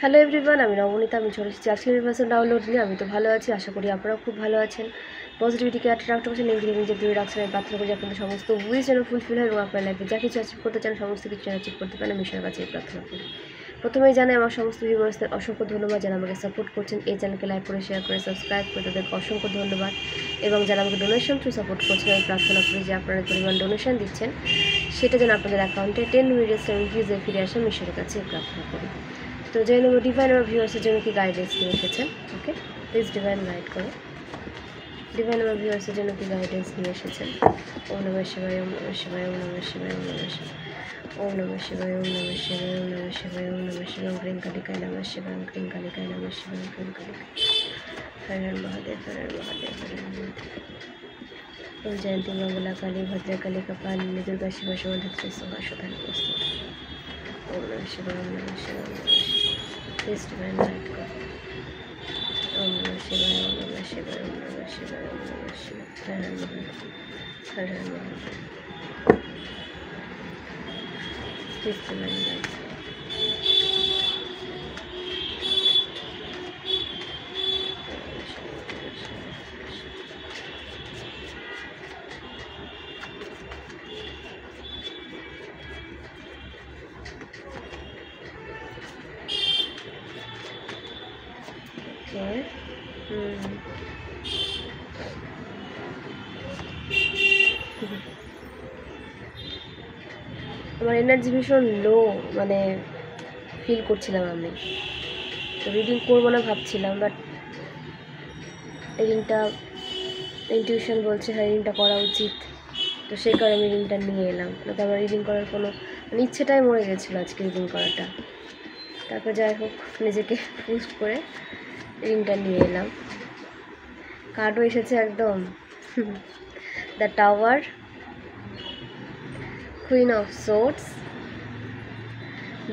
Hello everyone, আমি নবনীতা। আমি চলে এসেছি আজকের ভার্সন ডাউনলোড নিয়ে। আমি তো ভালো আছি, আশা করি আপনারা খুব ভালো আছেন। পজিটিভিটিকে অ্যাট্রাক্ট করছেন, নেগেটিভ যে দূরে রাখছেন। আমি প্রার্থনা করি আপনাদের সমস্ত উইশ যেন ফুলফিল হয় এবং আপনার লাইফে যা কিছু অ্যাচিভ করতে চান সমস্ত কিছু অ্যাচিভ করতে পারেন। আমি ঈশ্বরের কাছে প্রার্থনা করি। প্রথমেই জানাই আমার সমস্ত ভিউয়ার্সদের অসংখ্য ধন্যবাদ যারা আমাকে সাপোর্ট করছেন। এই চ্যানেলকে লাইক করে, শেয়ার করে, সাবস্ক্রাইব করে তাদেরকে অসংখ্য ধন্যবাদ। এবং যারা আমাকে ডোনেশন থ্রু সাপোর্ট করছেন, আমি প্রার্থনা করি যে আপনারা পরিমাণ ডোনেশন দিচ্ছেন সেটা যেন আপনাদের অ্যাকাউন্টে 10 মিনিটস রিভিউজে ফিরে আসে। আমি ঈশ্বরের কাছে প্রার্থনা করি। তো জেনে নেব ডিভাইন আমার ভিউয়ার্সের জন্য কি গাইডেন্স নিয়ে এসেছেন। ওকে, প্লিজ ডিভাইন গাইড করো। ডিভাইন আমার ভিউয়ার্সের জন্য কি গাইডেন্স নিয়ে এসেছেন। ওম নমঃ শিবায়, ওম নমঃ শিবায়, ওম নমঃ শিবায়, ওম নমঃ শিবায়, ওম নমঃ শিবায়, ওম নমঃ শিবায়, ওম নমঃ শিবায়, ওম নমঃ শিবায়, ওম ক্রিং কালিকায় নমঃ শিবায়, ওম ক্রিং কালিকায় নমঃ শিবায়, ওম ক্রিং কালিকায়। হর হর মহাদেব, হর হর মহাদেব, হর হর মহাদেব। ওম জয়ন্তী মঙ্গলা কালী ভদ্রকালী কপালিনী দুর্গা শিবা সুমন্ত্রী সোহা সুধান প্রস্তুত। ওম নমঃ শিবায়, ওম নমঃ শিবায়, ওম নমঃ শিবায়। Please divine light God. Om Namah Shivaya, Om Namah Shivaya, Om Namah Shivaya, Om Namah Shivaya. Har Har Mahadev, Har Har Mahadev. Please divine light. Okay. আমার এনার্জি ভীষণ লো, মানে ফিল করছিলাম আমি। তো রিডিং করবো না ভাবছিলাম, বাট রিডিংটা ইনটিউশন বলছে হ্যাঁ রিডিংটা করা উচিত। তো সেই কারণে আমি রিডিংটা নিয়ে এলাম। তো আমার রিডিং করার কোনো ইচ্ছেটাই মরে গেছিলো আজকে রিডিং করাটা। তারপর যাই হোক নিজেকে পুস্ট করে রিডিংটা নিয়ে এলাম। কার্ডও এসেছে একদম the tower, queen of swords,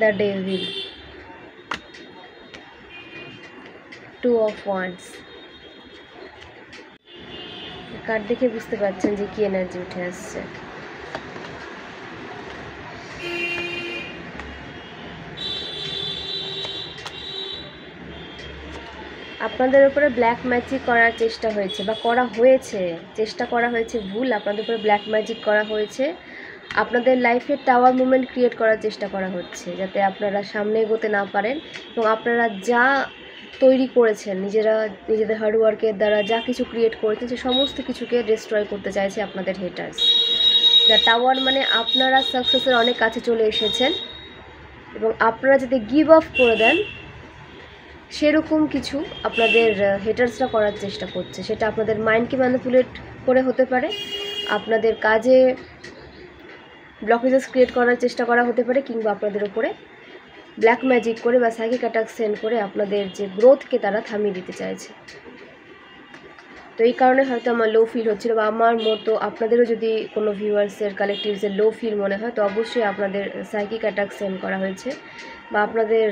the devil, two of wands. Card দেখে বুঝতে পারছেন যে কি এনার্জি উঠে আসছে। আপনাদের উপরে ব্ল্যাক ম্যাজিক করার চেষ্টা হয়েছে বা করা হয়েছে, চেষ্টা করা হয়েছে ভুল। আপনাদের উপরে ব্ল্যাক ম্যাজিক করা হয়েছে। আপনাদের লাইফে টাওয়ার মুভমেন্ট ক্রিয়েট করার চেষ্টা করা হচ্ছে যাতে আপনারা সামনে এগোতে না পারেন এবং আপনারা যা তৈরি করেছেন নিজেদের হার্ডওয়ার্কের দ্বারা যা কিছু ক্রিয়েট করেছেন সে সমস্ত কিছুকে ডিস্ট্রয় করতে চাইছে আপনাদের হেটার্স। দ্য টাওয়ার মানে আপনারা সাকসেসের অনেক কাছে চলে এসেছেন এবং আপনারা যাতে গিভ আপ করে দেন সেরকম কিছু আপনাদের হেটার্সরা করার চেষ্টা করছে। সেটা আপনাদের মাইন্ডকে ম্যানিপুলেট করে হতে পারে, আপনাদের কাজে ব্লকেজেস ক্রিয়েট করার চেষ্টা করা হতে পারে, কিংবা আপনাদের উপরে ব্ল্যাক ম্যাজিক করে বা সাইকিক অ্যাটাক সেন্ড করে আপনাদের যে গ্রোথকে তারা থামিয়ে দিতে চাইছে। তো এই কারণে হয়তো আমার লো ফিল হচ্ছিল, বা আমার মতো আপনাদেরও যদি কোনো ভিউয়ার্সের কালেকটিভসের লো ফিল মনে হয় তো অবশ্যই আপনাদের সাইকিক অ্যাটাক সেন্ড করা হয়েছে বা আপনাদের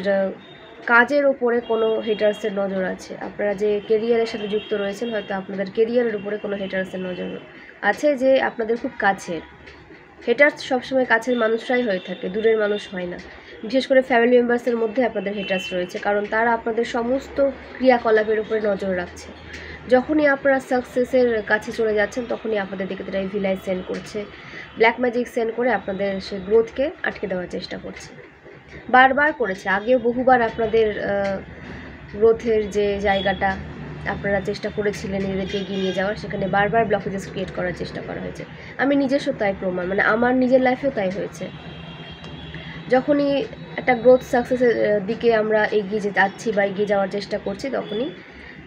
কাজের ওপরে কোনো হেটার্সের নজর আছে। আপনারা যে কেরিয়ারের সাথে যুক্ত রয়েছেন হয়তো আপনাদের কেরিয়ারের উপরে কোনো হেটার্সের নজর আছে যে আপনাদের খুব কাছের। হেটার্স সবসময় কাছের মানুষরাই হয়ে থাকে, দূরের মানুষ হয় না। বিশেষ করে ফ্যামিলি মেম্বার্সের মধ্যে আপনাদের হেটার্স রয়েছে, কারণ তারা আপনাদের সমস্ত ক্রিয়াকলাপের উপরে নজর রাখছে। যখনই আপনারা সাকসেসের কাছে চলে যাচ্ছেন তখনই আপনাদের দিকে তারা ভিলাই সেন্ড করছে, ব্ল্যাক ম্যাজিক সেন্ড করে আপনাদের সে গ্রোথকে আটকে দেওয়ার চেষ্টা করছে। বারবার করেছে, আগেও বহুবার আপনাদের গ্রোথের যে জায়গাটা আপনারা চেষ্টা করেছিলেন নিজেদেরকে এগিয়ে নিয়ে যাওয়ার, সেখানে বারবার ব্লকেজেস ক্রিয়েট করার চেষ্টা করা হয়েছে। আমি নিজস্ব তাই প্রমাণ, মানে আমার নিজের লাইফেও তাই হয়েছে। যখনই একটা গ্রোথ সাকসেসের দিকে আমরা এগিয়ে যাচ্ছি বা এগিয়ে যাওয়ার চেষ্টা করছি তখনই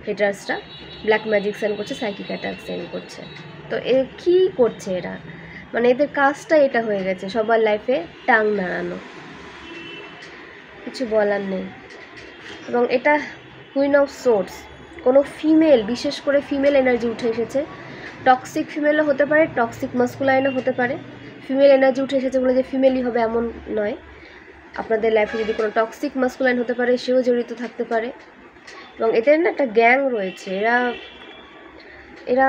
হেটার্সরা ব্ল্যাক ম্যাজিক সেন্ড করছে, সাইকিক অ্যাটাক সেন্ড করছে। তো কী করছে এরা, মানে এদের কাজটা এটা হয়ে গেছে সবার লাইফে টাং নাড়ানো, কিছু বলার নেই। এবং এটা কুইন অফ সোর্ডস, কোনো ফিমেল, বিশেষ করে ফিমেল এনার্জি উঠে এসেছে। টক্সিক ফিমেলও হতে পারে, টক্সিক মাস্কুলাইনও হতে পারে। ফিমেল এনার্জি উঠে এসেছে বলে যে ফিমেলই হবে এমন নয়। আপনাদের লাইফে যদি কোনো টক্সিক মাস্কুলাইন হতে পারে সেও জড়িত থাকতে পারে। এবং এদের না একটা গ্যাং রয়েছে, এরা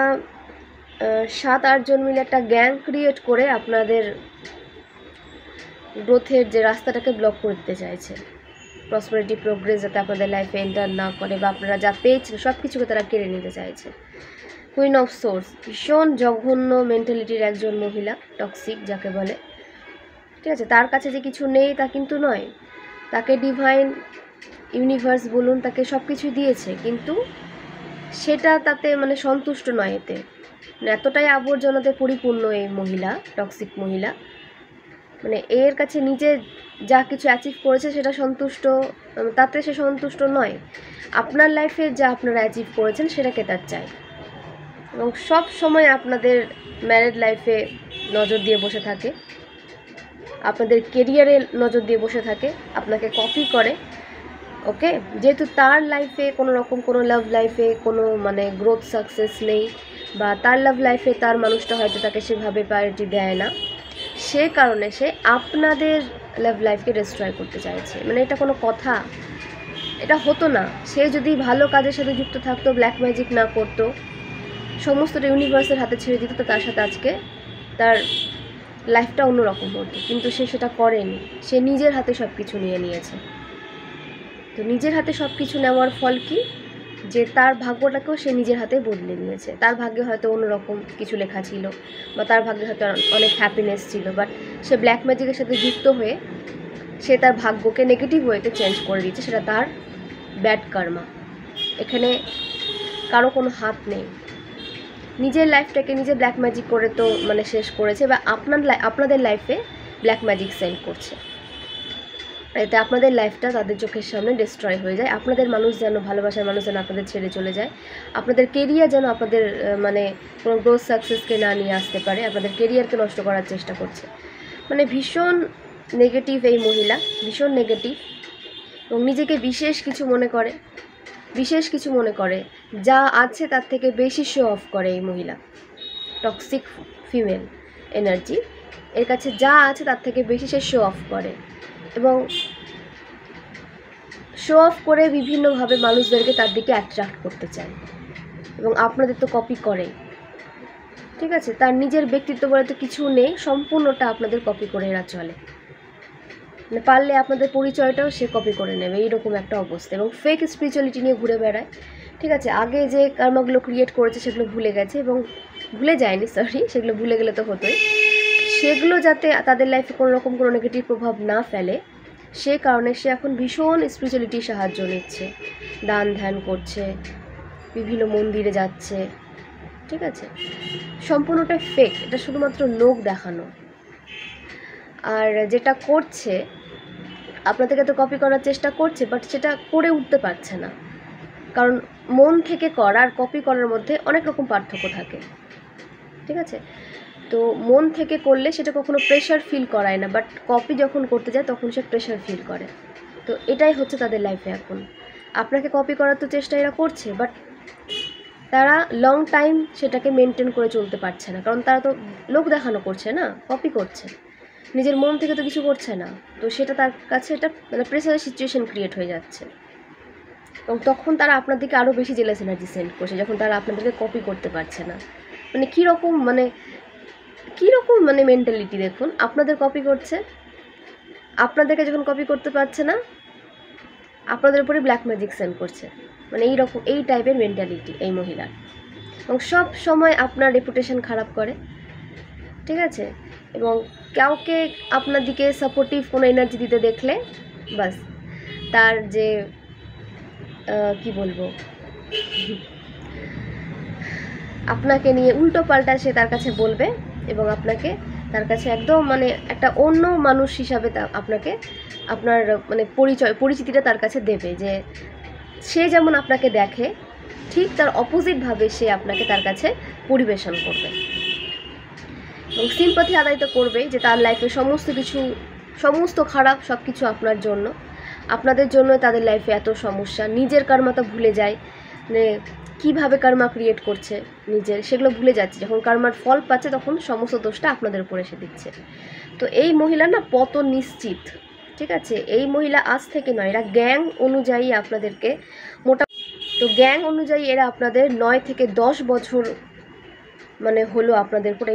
7-8 জন মিলে একটা গ্যাং ক্রিয়েট করে আপনাদের গ্রোথের যে রাস্তাটাকে ব্লক করে দিতে চাইছে। প্রসপারিটি প্রোগ্রেস যাতে আপনাদের লাইফে এন্টার না করে, বা আপনারা যা পেয়েছেন সব কিছুকে তারা কেড়ে নিতে চাইছে। কুইন অফ সোর্স, ভীষণ জঘন্য মেন্টালিটির একজন মহিলা, টক্সিক যাকে বলে। ঠিক আছে, তার কাছে যে কিছু নেই তা কিন্তু নয়, তাকে ডিভাইন ইউনিভার্স বলুন তাকে সব কিছুই দিয়েছে, কিন্তু সেটা তাতে মানে সন্তুষ্ট নয়। এতে এতটাই আবর্জনাতে পরিপূর্ণ এই মহিলা, টক্সিক মহিলা, মানে এর কাছে নিজে যা কিছু অ্যাচিভ করেছে সেটা সন্তুষ্ট, তাতে সে সন্তুষ্ট নয়। আপনার লাইফে যা আপনারা অ্যাচিভ করেছেন সেটাকে তার চাই, এবং সব সময় আপনাদের ম্যারিড লাইফে নজর দিয়ে বসে থাকে, আপনাদের কেরিয়ারে নজর দিয়ে বসে থাকে, আপনাকে কপি করে। ওকে, যেহেতু তার লাইফে কোনো রকম কোনো লাভ লাইফে কোনো মানে গ্রোথ সাকসেস নেই, বা তার লাভ লাইফে তার মানুষটা হয়তো তাকে সেভাবে প্রায়োরিটি দেয় না, সে কারণে সে আপনাদের লাভ লাইফকে ডিস্ট্রয় করতে চাইছে। মানে এটা কোনো কথা, এটা হতো না। সে যদি ভালো কাজের সাথে যুক্ত থাকতো, ব্ল্যাক ম্যাজিক না করতো, সমস্তটা ইউনিভার্সের হাতে ছেড়ে দিত, তো তার সাথে আজকে তার লাইফটা অন্যরকম হতো। কিন্তু সে সেটা করেনি, সে নিজের হাতে সব কিছু নিয়ে নিয়েছে। তো নিজের হাতে সব কিছু নেওয়ার ফল কি, যে তার ভাগ্যটাকেও সে নিজের হাতে বদলে নিয়েছে। তার ভাগ্যে হয়তো অন্যরকম কিছু লেখা ছিল, বা তার ভাগ্যে হয়তো অনেক হ্যাপিনেস ছিল, বাট সে ব্ল্যাক ম্যাজিকের সাথে যুক্ত হয়ে সে তার ভাগ্যকে নেগেটিভ ওয়েতে চেঞ্জ করে দিচ্ছে। সেটা তার ব্যাড কর্মা, এখানে কারো কোনো হাত নেই। নিজের লাইফটাকে নিজে ব্ল্যাক ম্যাজিক করে তো মানে শেষ করেছে, বা আপনাদের লাইফে ব্ল্যাক ম্যাজিক সেন্ড করছে, এতে আপনাদের লাইফটা তাদের চোখের সামনে ডিস্ট্রয় হয়ে যায়। আপনাদের মানুষ যেন, ভালোবাসার মানুষ যেন আপনাদের ছেড়ে চলে যায়, আপনাদের কেরিয়ার যেন আপনাদের মানে কোনো গ্রোথ সাকসেসকে না নিয়ে আসতে পারে, আপনাদের কেরিয়ারকে নষ্ট করার চেষ্টা করছে। মানে ভীষণ নেগেটিভ এই মহিলা, ভীষণ নেগেটিভ, এবং নিজেকে বিশেষ কিছু মনে করে, যা আছে তার থেকে বেশি শো অফ করে এই মহিলা। টক্সিক ফিমেল এনার্জি, এর কাছে যা আছে তার থেকে বেশি সে শো অফ করে, এবং শো অফ করে বিভিন্নভাবে মানুষদেরকে তার দিকে অ্যাট্রাক্ট করতে চায়, এবং আপনাদের তো কপি করে। ঠিক আছে, তার নিজের ব্যক্তিত্ব বলে তো কিছু নেই, সম্পূর্ণটা আপনাদের কপি করে এরা চলে। মানে পারলে আপনাদের পরিচয়টাও সে কপি করে নেবে, এইরকম একটা অবস্থা। এবং ফেক স্পিরিচুয়ালিটি নিয়ে ঘুরে বেড়ায়। ঠিক আছে, আগে যে কর্মগুলো ক্রিয়েট করেছে সেগুলো ভুলে গেছে, এবং ভুলে যায়নি, সরি, সেগুলো ভুলে গেলে তো হতোই। সেগুলো যাতে তাদের লাইফে কোনো রকম কোনো নেগেটিভ প্রভাব না ফেলে, সে কারণে সে এখন ভীষণ স্পিরিচুয়ালিটির সাহায্য নিচ্ছে, দান ধ্যান করছে, বিভিন্ন মন্দিরে যাচ্ছে। ঠিক আছে, সম্পূর্ণটা ফেক, এটা শুধুমাত্র লোক দেখানো। আর যেটা করছে, আপনাদেরকে তো কপি করার চেষ্টা করছে, বাট সেটা করে উঠতে পারছে না, কারণ মন থেকে করা আর কপি করার মধ্যে অনেক রকম পার্থক্য থাকে। ঠিক আছে, তো মন থেকে করলে সেটা কখনো প্রেশার ফিল করায় না, বাট কপি যখন করতে যায় তখন সে প্রেশার ফিল করে। তো এটাই হচ্ছে তাদের লাইফে এখন। আপনাকে কপি করার তো চেষ্টা এরা করছে, বাট তারা লং টাইম সেটাকে মেনটেন করে চলতে পারছে না, কারণ তারা তো লোক দেখানো করছে না, কপি করছে, নিজের মন থেকে তো কিছু করছে না। তো সেটা তার কাছে এটা মানে প্রেশারের সিচুয়েশন ক্রিয়েট হয়ে যাচ্ছে, এবং তখন তারা আপনার দিকে আরও বেশি জেলাস এনার্জি সেন্ড করছে, যখন তারা আপনাদেরকে কপি করতে পারছে না। মানে কীরকম মানে মেন্টালিটি দেখুন, আপনাদের কপি করছে, আপনাদেরকে যখন কপি করতে পারছে না, আপনাদের উপরে ব্ল্যাক ম্যাজিক সেন্ড করছে। মানে এইরকম, এই টাইপের মেন্টালিটি এই মহিলার, এবং সব সময় আপনার রেপুটেশন খারাপ করে। ঠিক আছে, এবং কাউকে আপনার দিকে সাপোর্টিভ কোনো এনার্জি দিতে দেখলে বাস তার যে কি বলবো, আপনাকে নিয়ে উল্টো পাল্টা সে তার কাছে বলবে, এবং আপনাকে তার কাছে একদম মানে একটা অন্য মানুষ হিসাবে আপনাকে আপনার মানে পরিচিতিটা তার কাছে দেবে, যে সে যেমন আপনাকে দেখে ঠিক তার অপোজিটভাবে সে আপনাকে তার কাছে পরিবেশন করবে, এবং সিম্পাথি আদায় তো করবেই, যে তার লাইফে সমস্ত খারাপ সব কিছু আপনার জন্য, আপনাদের জন্য তাদের লাইফে এত সমস্যা। নিজের কর্মা তো ভুলে যায়, মানে কীভাবে কর্মা ক্রিয়েট করছে নিজের, সেগুলো ভুলে যাচ্ছে। যখন কর্মার ফল পাচ্ছে তখন সমস্ত দোষটা আপনাদের উপরে এসে দিচ্ছে। তো এই মহিলা না পতন নিশ্চিত। ঠিক আছে, এই মহিলা আজ থেকে নয়, এরা গ্যাং অনুযায়ী আপনাদেরকে তো গ্যাং অনুযায়ী এরা আপনাদের 9 থেকে 10 বছর মানে হলো আপনাদের উপরে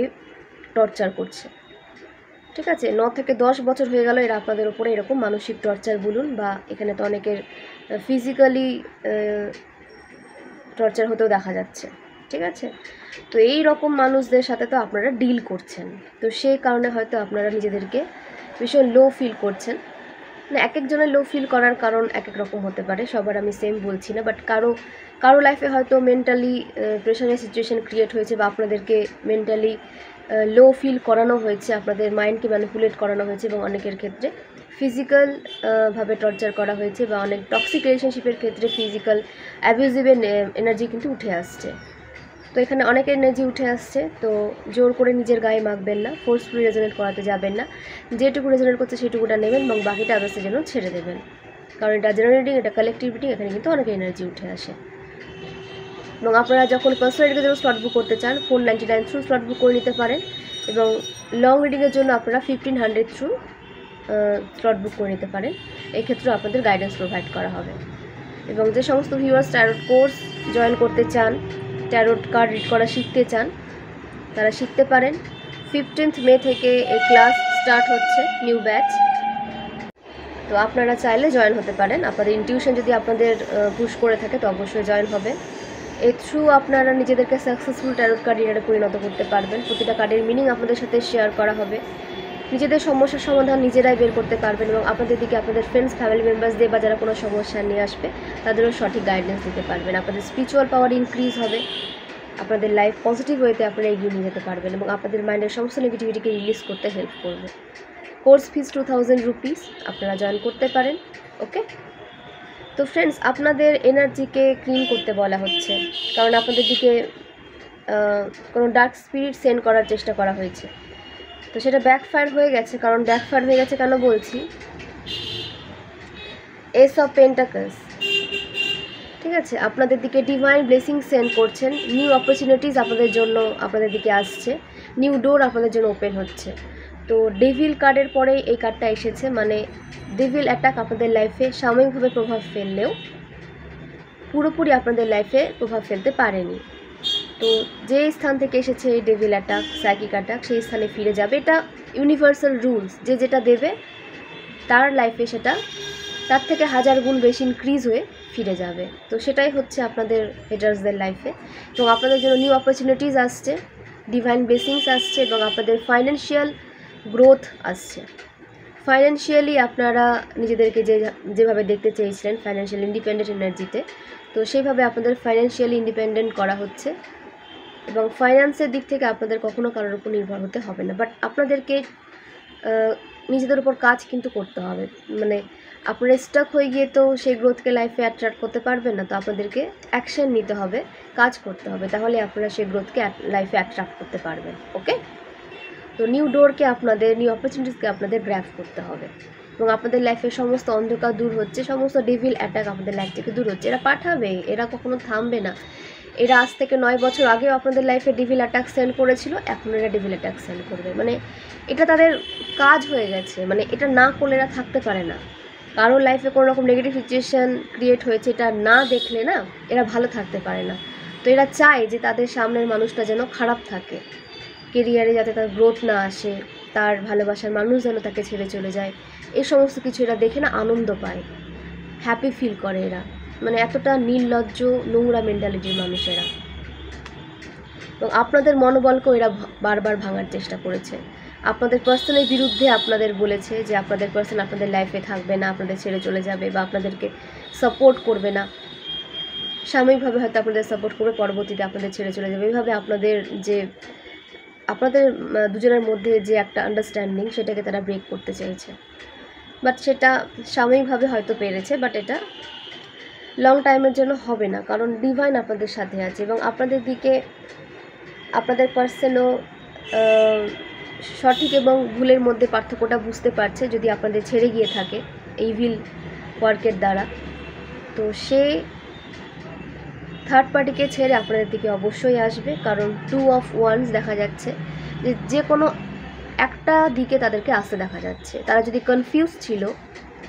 টর্চার করছে। ঠিক আছে, 9 থেকে 10 বছর হয়ে গেল এরা আপনাদের উপরে এরকম মানসিক টর্চার বলুন, বা এখানে তো অনেকের ফিজিক্যালি টর্চার হতেও দেখা যাচ্ছে। ঠিক আছে, তো এই রকম মানুষদের সাথে তো আপনারা ডিল করছেন, তো সেই কারণে হয়তো আপনারা নিজেদেরকে ভীষণ লো ফিল করছেন। না, এক একজনের লো ফিল করার কারণ এক এক রকম হতে পারে, সবার আমি সেম বলছি না, বাট কারো লাইফে হয়তো মেন্টালি প্রেশারের সিচুয়েশন ক্রিয়েট হয়েছে, বা আপনাদেরকে মেন্টালি লো ফিল করানো হয়েছে, আপনাদের মাইন্ডকে ম্যানিপুলেট করানো হয়েছে, এবং অনেকের ক্ষেত্রে ফিজিক্যাল ভাবে টর্চার করা হয়েছে, বা অনেক টক্সিক রিলেশনশিপের ক্ষেত্রে ফিজিক্যাল অ্যাবিউজিভের এনার্জি কিন্তু উঠে আসছে। তো এখানে অনেক এনার্জি উঠে আসছে, তো জোর করে নিজের গায়ে মাখবেন না, ফোর্সফুলি রেজোনেট করাতে যাবেন না, যেটুকু রেজোনেট করছে সেটুকুটা নেবেন এবং বাকিটা আদার্সের জন্য ছেড়ে দেবেন, কারণ এটা জেনারেটিং, এটা কালেকটিভিটি, এখানে কিন্তু অনেক এনার্জি উঠে আসে। এবং আপনারা যখন পার্সোনাল রিডিংয়ের জন্য স্লট বুক করতে চান, 499 থ্রু স্লট বুক করে নিতে পারেন, এবং লং রিডিংয়ের জন্য আপনারা 1500 থ্রু স্লট বুক করে নিতে পারেন। এক্ষেত্রেও আপনাদের গাইডেন্স প্রোভাইড করা হবে। এবং যে সমস্ত ভিউয়ার্স ট্যারোট কোর্স জয়েন করতে চান, ট্যারোট কার্ড রিড করা শিখতে চান, তারা শিখতে পারেন। 15 মে থেকে এই ক্লাস স্টার্ট হচ্ছে, নিউ ব্যাচ। তো আপনারা চাইলে জয়েন হতে পারেন, আপনাদের ইনটিউশন যদি আপনাদের পুশ করে থাকে তো অবশ্যই জয়েন হবে। এর থ্রু আপনারা নিজেদেরকে সাকসেসফুল ট্যারোট কার্ড রিডারে পরিণত করতে পারবেন। প্রতিটা কার্ডের মিনিং আপনাদের সাথে শেয়ার করা হবে, নিজেদের সমস্যার সমাধান নিজেরাই বের করতে পারবেন, এবং আপনাদের দিকে আপনাদের ফ্রেন্ডস, ফ্যামিলি মেম্বার্সদের বা যারা কোনো সমস্যা নিয়ে আসবে তাদেরও সঠিক গাইডেন্স দিতে পারবেন। আপনাদের স্পিরিচুয়াল পাওয়ার ইনক্রিজ হবে, আপনাদের লাইফ পজিটিভ ওয়েতে আপনারা এগিয়ে নিয়ে যেতে পারবেন, এবং আপনাদের মাইন্ডের সমস্ত নেগেটিভিটিকে রিলিজ করতে হেল্প করবে। কোর্স ফিস 2000 রুপিস, আপনারা জয়েন করতে পারেন। ওকে, তো ফ্রেন্ডস, আপনাদের এনার্জিকে ক্লিন করতে বলা হচ্ছে, কারণ আপনাদের দিকে কোনো ডার্ক স্পিরিট সেন্ড করার চেষ্টা করা হয়েছে, তো সেটা ব্যাকফায়ার হয়ে গেছে। কারণ ব্যাকফায়ার হয়ে গেছে কেন বলছি, এস অফ পেন্টাকলস, ঠিক আছে, আপনাদের দিকে ডিভাইন ব্লেসিং সেন্ড করছেন, নিউ অপরচুনিটিস আপনাদের জন্য আপনাদের দিকে আসছে, নিউ ডোর আপনাদের জন্য ওপেন হচ্ছে। তো ডেভিল কার্ডের পরে এই কার্ডটা এসেছে, মানে ডেভিল অ্যাটাক আপনাদের লাইফে সাময়িকভাবে প্রভাব ফেললেও পুরোপুরি আপনাদের লাইফে প্রভাব ফেলতে পারেনি। তো যে স্থান থেকে এসেছে এই ডেভিল অ্যাটাক, সাইকিক অ্যাটাক, সেই স্থানে ফিরে যাবে। এটা ইউনিভার্সাল রুলস, যে যেটা দেবে তার লাইফে সেটা তার থেকে 1000 গুণ বেশি ইনক্রিজ হয়ে ফিরে যাবে। তো সেটাই হচ্ছে আপনাদের হেটার্সদের লাইফে, এবং আপনাদের জন্য নিউ অপরচুনিটিস আসছে, ডিভাইন ব্লেসিংস আসছে, এবং আপনাদের ফাইন্যান্সিয়াল গ্রোথ আসছে। ফাইন্যান্সিয়ালি আপনারা নিজেদেরকে যেভাবে দেখতে চেয়েছিলেন ফাইন্যান্সিয়াল ইন্ডিপেন্ডেন্ট এনার্জিতে, তো সেইভাবে আপনাদের ফাইন্যান্সিয়ালি ইন্ডিপেন্ডেন্ট করা হচ্ছে, এবং ফাইন্যান্সের দিক থেকে আপনাদের কখনো কারোর উপর নির্ভর হতে হবে না। বাট আপনাদেরকে নিজেদের উপর কাজ কিন্তু করতে হবে, মানে আপনারা স্টাক হয়ে গিয়ে তো সেই গ্রোথকে লাইফে অ্যাট্রাক্ট করতে পারবেন না, তো আপনাদেরকে অ্যাকশন নিতে হবে, কাজ করতে হবে, তাহলে আপনারা সেই গ্রোথকে লাইফে অ্যাট্রাক্ট করতে পারবেন। ওকে, তো নিউ ডোরকে আপনাদের, নিউ অপরচুনিটিসকে আপনাদের গ্র্যাব করতে হবে, এবং আপনাদের লাইফের সমস্ত অন্ধকার দূর হচ্ছে, সমস্ত ডেভিল অ্যাটাক আপনাদের লাইফ থেকে দূর হচ্ছে। এরা পাঠাবে, এরা কখনো থামবে না। এরা আজ থেকে 9 বছর আগেও আপনাদের লাইফে ডেভিল অ্যাটাক সেন্ড করেছিল, এখন এরা ডেভিল অ্যাটাক সেন্ড করবে, মানে এটা তাদের কাজ হয়ে গেছে, মানে এটা না করলে এরা থাকতে পারে না। কারোর লাইফে কোনো রকম নেগেটিভ সিচুয়েশান ক্রিয়েট হয়েছে, এটা না দেখলে না এরা ভালো থাকতে পারে না। তো এরা চায় যে তাদের সামনের মানুষটা যেন খারাপ থাকে, কেরিয়ারে যাতে তার গ্রোথ না আসে, তার ভালোবাসার মানুষ যেন তাকে ছেড়ে চলে যায়, এই সমস্ত কিছু এরা দেখে না আনন্দ পায়, হ্যাপি ফিল করে এরা, মানে এতটা নির্লজ্জ নোংরা মেন্টালিটির মানুষেরা। এবং আপনাদের মনোবলকেও এরা বারবার ভাঙার চেষ্টা করেছে, আপনাদের পার্সনের বিরুদ্ধে আপনাদের বলেছে যে আপনাদের পার্সন আপনাদের লাইফে থাকবে না, আপনাদের ছেড়ে চলে যাবে, বা আপনাদেরকে সাপোর্ট করবে না। সাময়িকভাবে হয়তো আপনাদের সাপোর্ট করবে, পরবর্তীতে আপনাদের ছেড়ে চলে যাবে। এইভাবে আপনাদের দুজনের মধ্যে যে একটা আন্ডারস্ট্যান্ডিং, সেটাকে তারা ব্রেক করতে চেয়েছে, বাট সেটা সাময়িকভাবে হয়তো পেরেছে, বাট এটা লং টাইমের জন্য হবে না, কারণ ডিভাইন আপনাদের সাথে আছে, এবং আপনাদের দিকে আপনাদের পার্সনও সঠিক এবং ভুলের মধ্যে পার্থক্যটা বুঝতে পারছে, যদি আপনাদের ছেড়ে গিয়ে থাকে ইভিল ওয়ার্কের দ্বারা। তো সে থার্ড পার্টিকে ছেড়ে আপনাদের দিকে অবশ্যই আসবে, কারণ 2 অফ ওয়ান্স দেখা যাচ্ছে, যে কোনো একটা দিকে তাদেরকে আসতে দেখা যাচ্ছে। তারা যদি কনফিউজ ছিল,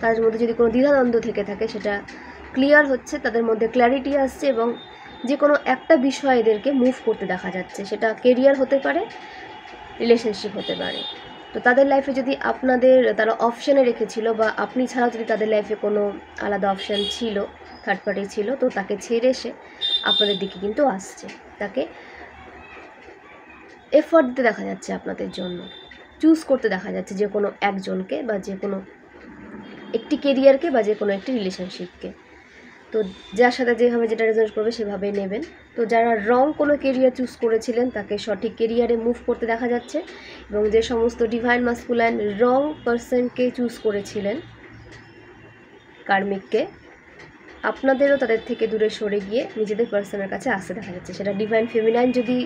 তাদের মধ্যে যদি কোনো দ্বিধাদ্বন্দ্ব থেকে থাকে, সেটা ক্লিয়ার হচ্ছে, তাদের মধ্যে ক্ল্যারিটি আসছে, এবং যে কোনো একটা বিষয় এদেরকে মুভ করতে দেখা যাচ্ছে, সেটা কেরিয়ার হতে পারে, রিলেশনশিপ হতে পারে। তো তাদের লাইফে যদি আপনাদের তারা অপশানে রেখেছিল বা আপনি ছাড়াও যদি তাদের লাইফে কোনো আলাদা অপশান ছিল, থার্ড পার্টি ছিল, তো তাকে ছেড়ে এসে আপনাদের দিকে কিন্তু আসছে, তাকে এফর্ট দিতে দেখা যাচ্ছে আপনাদের জন্য, চুজ করতে দেখা যাচ্ছে যে কোনো একজনকে বা যে কোনো একটি কেরিয়ারকে বা যে কোনো একটি রিলেশনশিপকে। তো যার সাথে যেভাবে যেটা রেজনেট করবে সেভাবেই নেবেন। তো যারা রং কোনো কেরিয়ার চুজ করেছিলেন তাকে সঠিক কেরিয়ারে মুভ করতে দেখা যাচ্ছে, এবং যে সমস্ত ডিভাইন মাস্কুলাইন রং পার্সনকে চুজ করেছিলেন, কার্মিককে, আপনাদেরও তাদের থেকে দূরে সরে গিয়ে নিজেদের পার্সনের কাছে আসতে দেখা যাচ্ছে। সেটা ডিভাইন ফেমিনাইন যদি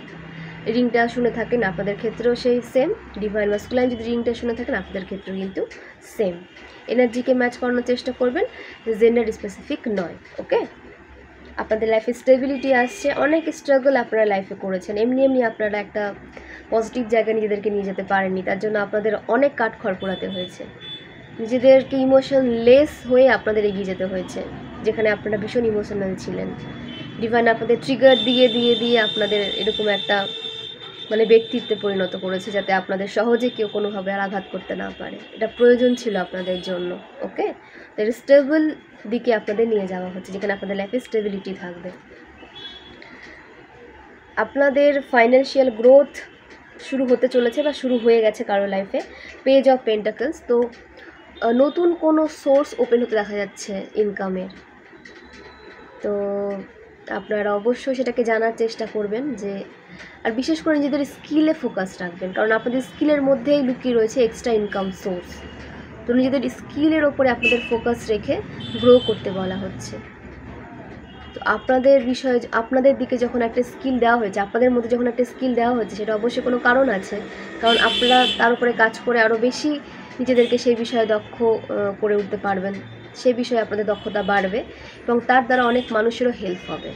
রিংটা শুনে থাকেন আপনাদের ক্ষেত্রেও সেই সেম, ডিভাইন মাস্কুলাইন যদি রিংটা শুনে থাকেন আপনাদের ক্ষেত্রেও কিন্তু সেম। এনার্জিকে ম্যাচ করানোর চেষ্টা করবেন, জেন্ডার স্পেসিফিক নয়। ওকে, আপনাদের লাইফে স্টেবিলিটি আসছে, অনেক স্ট্রাগল আপনারা লাইফে করেছেন, এমনি এমনি আপনারা একটা পজিটিভ জায়গায় নিজেদেরকে নিয়ে যেতে পারেননি, তার জন্য আপনাদের অনেক কাঠখড় পোড়াতে হয়েছে, নিজেদেরকে ইমোশনলেস হয়ে আপনাদের এগিয়ে যেতে হয়েছে, যেখানে আপনারা ভীষণ ইমোশনাল ছিলেন। ডিভাইন আপনাদের ট্রিগার দিয়ে দিয়ে দিয়ে আপনাদের এরকম একটা মানে ব্যক্তিত্বে পরিণত করেছে, যাতে আপনাদের সহজে কেউ কোনোভাবে আর আঘাত করতে না পারে। এটা প্রয়োজন ছিল আপনাদের জন্য। ওকে, তাই স্টেবল দিকে আপনাদের নিয়ে যাওয়া হচ্ছে, যেখানে আপনাদের লাইফে স্টেবিলিটি থাকবে। আপনাদের ফাইন্যান্সিয়াল গ্রোথ শুরু হতে চলেছে বা শুরু হয়ে গেছে কারো লাইফে, পেজ অফ পেন্টাকলস। তো নতুন কোনো সোর্স ওপেন হতে দেখা যাচ্ছে ইনকামের। তো আপনারা অবশ্যই সেটাকে জানার চেষ্টা করবেন যে, আর বিশেষ করে নিজেদের স্কিলে ফোকাস রাখবেন, কারণ আপনাদের স্কিলের মধ্যেই লুকিয়ে রয়েছে এক্সট্রা ইনকাম সোর্স। তো নিজেদের স্কিলের ওপরে আপনাদের ফোকাস রেখে গ্রো করতে বলা হচ্ছে। তো আপনাদের বিষয়ে আপনাদের দিকে যখন একটা স্কিল দেওয়া হয়েছে, আপনাদের মধ্যে যখন একটা স্কিল দেওয়া হয়েছে, সেটা অবশ্যই কোনো কারণ আছে, কারণ আপনারা তার উপরে কাজ করে আরও বেশি নিজেদেরকে সেই বিষয়ে দক্ষ করে উঠতে পারবেন, সেই বিষয়ে আপনাদের দক্ষতা বাড়বে এবং তার দ্বারা অনেক মানুষেরও হেল্প হবে।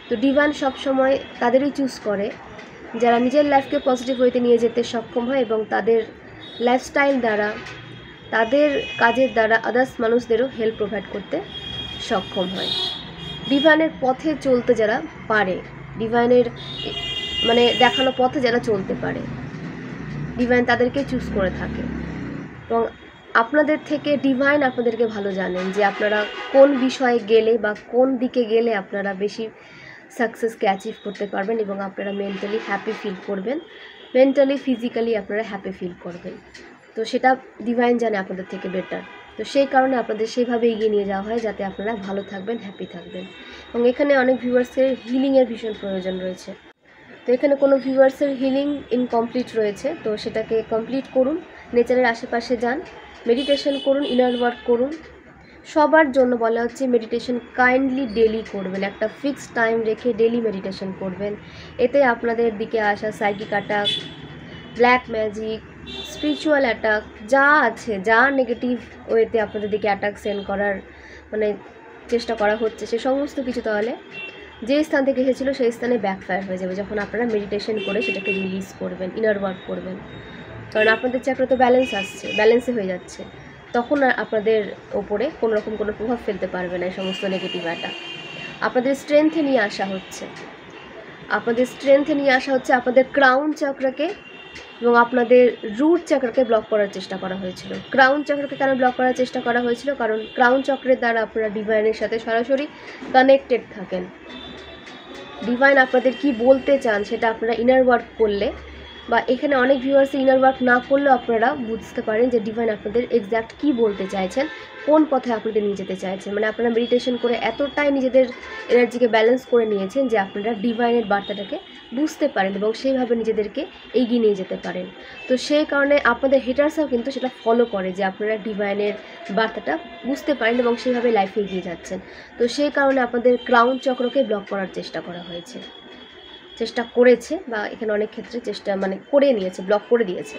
তো ডিভাইন সবসময় তাদেরই চুজ করে যারা নিজের লাইফকে পজিটিভ ওয়েতে নিয়ে যেতে সক্ষম হয় এবং তাদের লাইফস্টাইল দ্বারা, তাদের কাজের দ্বারা আদার্স মানুষদেরও হেল্প প্রোভাইড করতে সক্ষম হয়। ডিভাইনের পথে চলতে যারা পারে, ডিভাইনের মানে দেখানো পথে যারা চলতে পারে, ডিভাইন তাদেরকে চুজ করে থাকে। এবং আপনাদের থেকে ডিভাইন আপনাদেরকে ভালো জানেন যে আপনারা কোন বিষয়ে গেলে বা কোন দিকে গেলে আপনারা বেশি সাকসেসকে অ্যাচিভ করতে পারবেন এবং আপনারা মেন্টালি হ্যাপি ফিল করবেন, মেন্টালি ফিজিক্যালি আপনারা হ্যাপি ফিল করবেন। তো সেটা ডিভাইন জানে আপনাদের থেকে বেটার। তো সেই কারণে আপনাদের সেইভাবে এগিয়ে নিয়ে যাওয়া হয় যাতে আপনারা ভালো থাকবেন, হ্যাপি থাকবেন। এবং এখানে অনেক ভিউয়ার্সের হিলিংয়ের ভীষণ প্রয়োজন রয়েছে। তো এখানে কোনো ভিউয়ার্সের হিলিং ইনকমপ্লিট রয়েছে, তো সেটাকে কমপ্লিট করুন, নেচারের আশেপাশে যান, মেডিটেশন করুন, ইনার ওয়ার্ক করুন। সবার জন্য বলা হচ্ছে মেডিটেশন কাইন্ডলি ডেলি করবেন, একটা ফিক্সড টাইম রেখে ডেলি মেডিটেশন করবেন। এতে আপনাদের দিকে আসা psychic attack, black magic, spiritual attack যা আছে, যা নেগেটিভ ওয়েতে আপনাদের দিকে অ্যাটাক সেন্ড করার মানে চেষ্টা করা হচ্ছে, সে সমস্ত কিছু তাহলে যে স্থান থেকে এসেছিলো সেই স্থানে ব্যাকফায়ার হয়ে যাবে যখন আপনারা মেডিটেশন করে সেটাকে রিলিজ করবেন, ইনার ওয়ার্ক করবেন। কারণ আপনাদের চাকরি তো ব্যালেন্স আসছে, ব্যালেন্সে হয়ে যাচ্ছে, তখন আর আপনাদের ওপরে কোনো রকম কোনো প্রভাব ফেলতে পারবে না এই সমস্ত নেগেটিভ অ্যাটাক। আপনাদের স্ট্রেংথে নিয়ে আসা হচ্ছে, আপনাদের ক্রাউন চক্রকে এবং আপনাদের রুট চক্রকে ব্লক করার চেষ্টা করা হয়েছিল। ক্রাউন চক্রকে কেন ব্লক করার চেষ্টা করা হয়েছিল? কারণ ক্রাউন চক্রের দ্বারা আপনারা ডিভাইনের সাথে সরাসরি কানেক্টেড থাকেন। ডিভাইন আপনাদের কি বলতে চান সেটা আপনারা ইনার ওয়ার্ক করলে, বা এখানে অনেক ভিউয়ার্সে ইনার ওয়ার্ক না করলেও আপনারা বুঝতে পারেন যে ডিভাইন আপনাদের এক্স্যাক্ট কী বলতে চাইছেন, কোন পথে আপনাদের নিয়ে যেতে চাইছেন। মানে আপনারা মেডিটেশন করে এতটাই নিজেদের এনার্জিকে ব্যালেন্স করে নিয়েছেন যে আপনারা ডিভাইনের বার্তাটাকে বুঝতে পারেন এবং সেইভাবে নিজেদেরকে এগিয়ে নিয়ে যেতে পারেন। তো সেই কারণে আপনাদের হেটার্সরাও কিন্তু সেটা ফলো করে যে আপনারা ডিভাইনের বার্তাটা বুঝতে পারেন এবং সেইভাবে লাইফে এগিয়ে যাচ্ছেন। তো সেই কারণে আপনাদের ক্রাউন চক্রকে ব্লক করার চেষ্টা করেছে বা এখানে অনেক ক্ষেত্রে চেষ্টা মানে করে নিয়েছে, ব্লক করে দিয়েছে।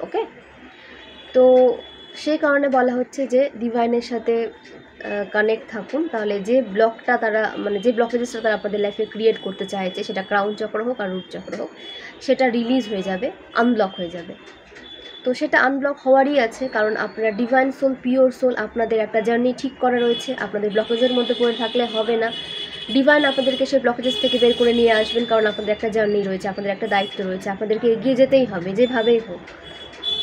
ওকে, তো সেই কারণে বলা হচ্ছে যে ডিভাইনের সাথে কানেক্ট থাকুন, তাহলে যে ব্লকটা তারা মানে যে ব্লকেজেসটা তারা আপনাদের লাইফে ক্রিয়েট করতে চাইছে, সেটা ক্রাউন চক্র হোক আর রুট চক্র হোক, সেটা রিলিজ হয়ে যাবে, আনব্লক হয়ে যাবে। তো সেটা আনব্লক হওয়ারই আছে, কারণ আপনারা ডিভাইন সোল, পিওর সোল, আপনাদের একটা জার্নি ঠিক করা রয়েছে। আপনাদের ব্লকেজের মধ্যে পড়ে থাকলে হবে না, ডিভাইন আপনাদেরকে সেই ব্লকেজেস থেকে বের করে নিয়ে আসবেন, কারণ আপনাদের একটা জার্নি রয়েছে, আপনাদের একটা দায়িত্ব রয়েছে, আপনাদেরকে এগিয়ে যেতেই হবে যেভাবেই হোক।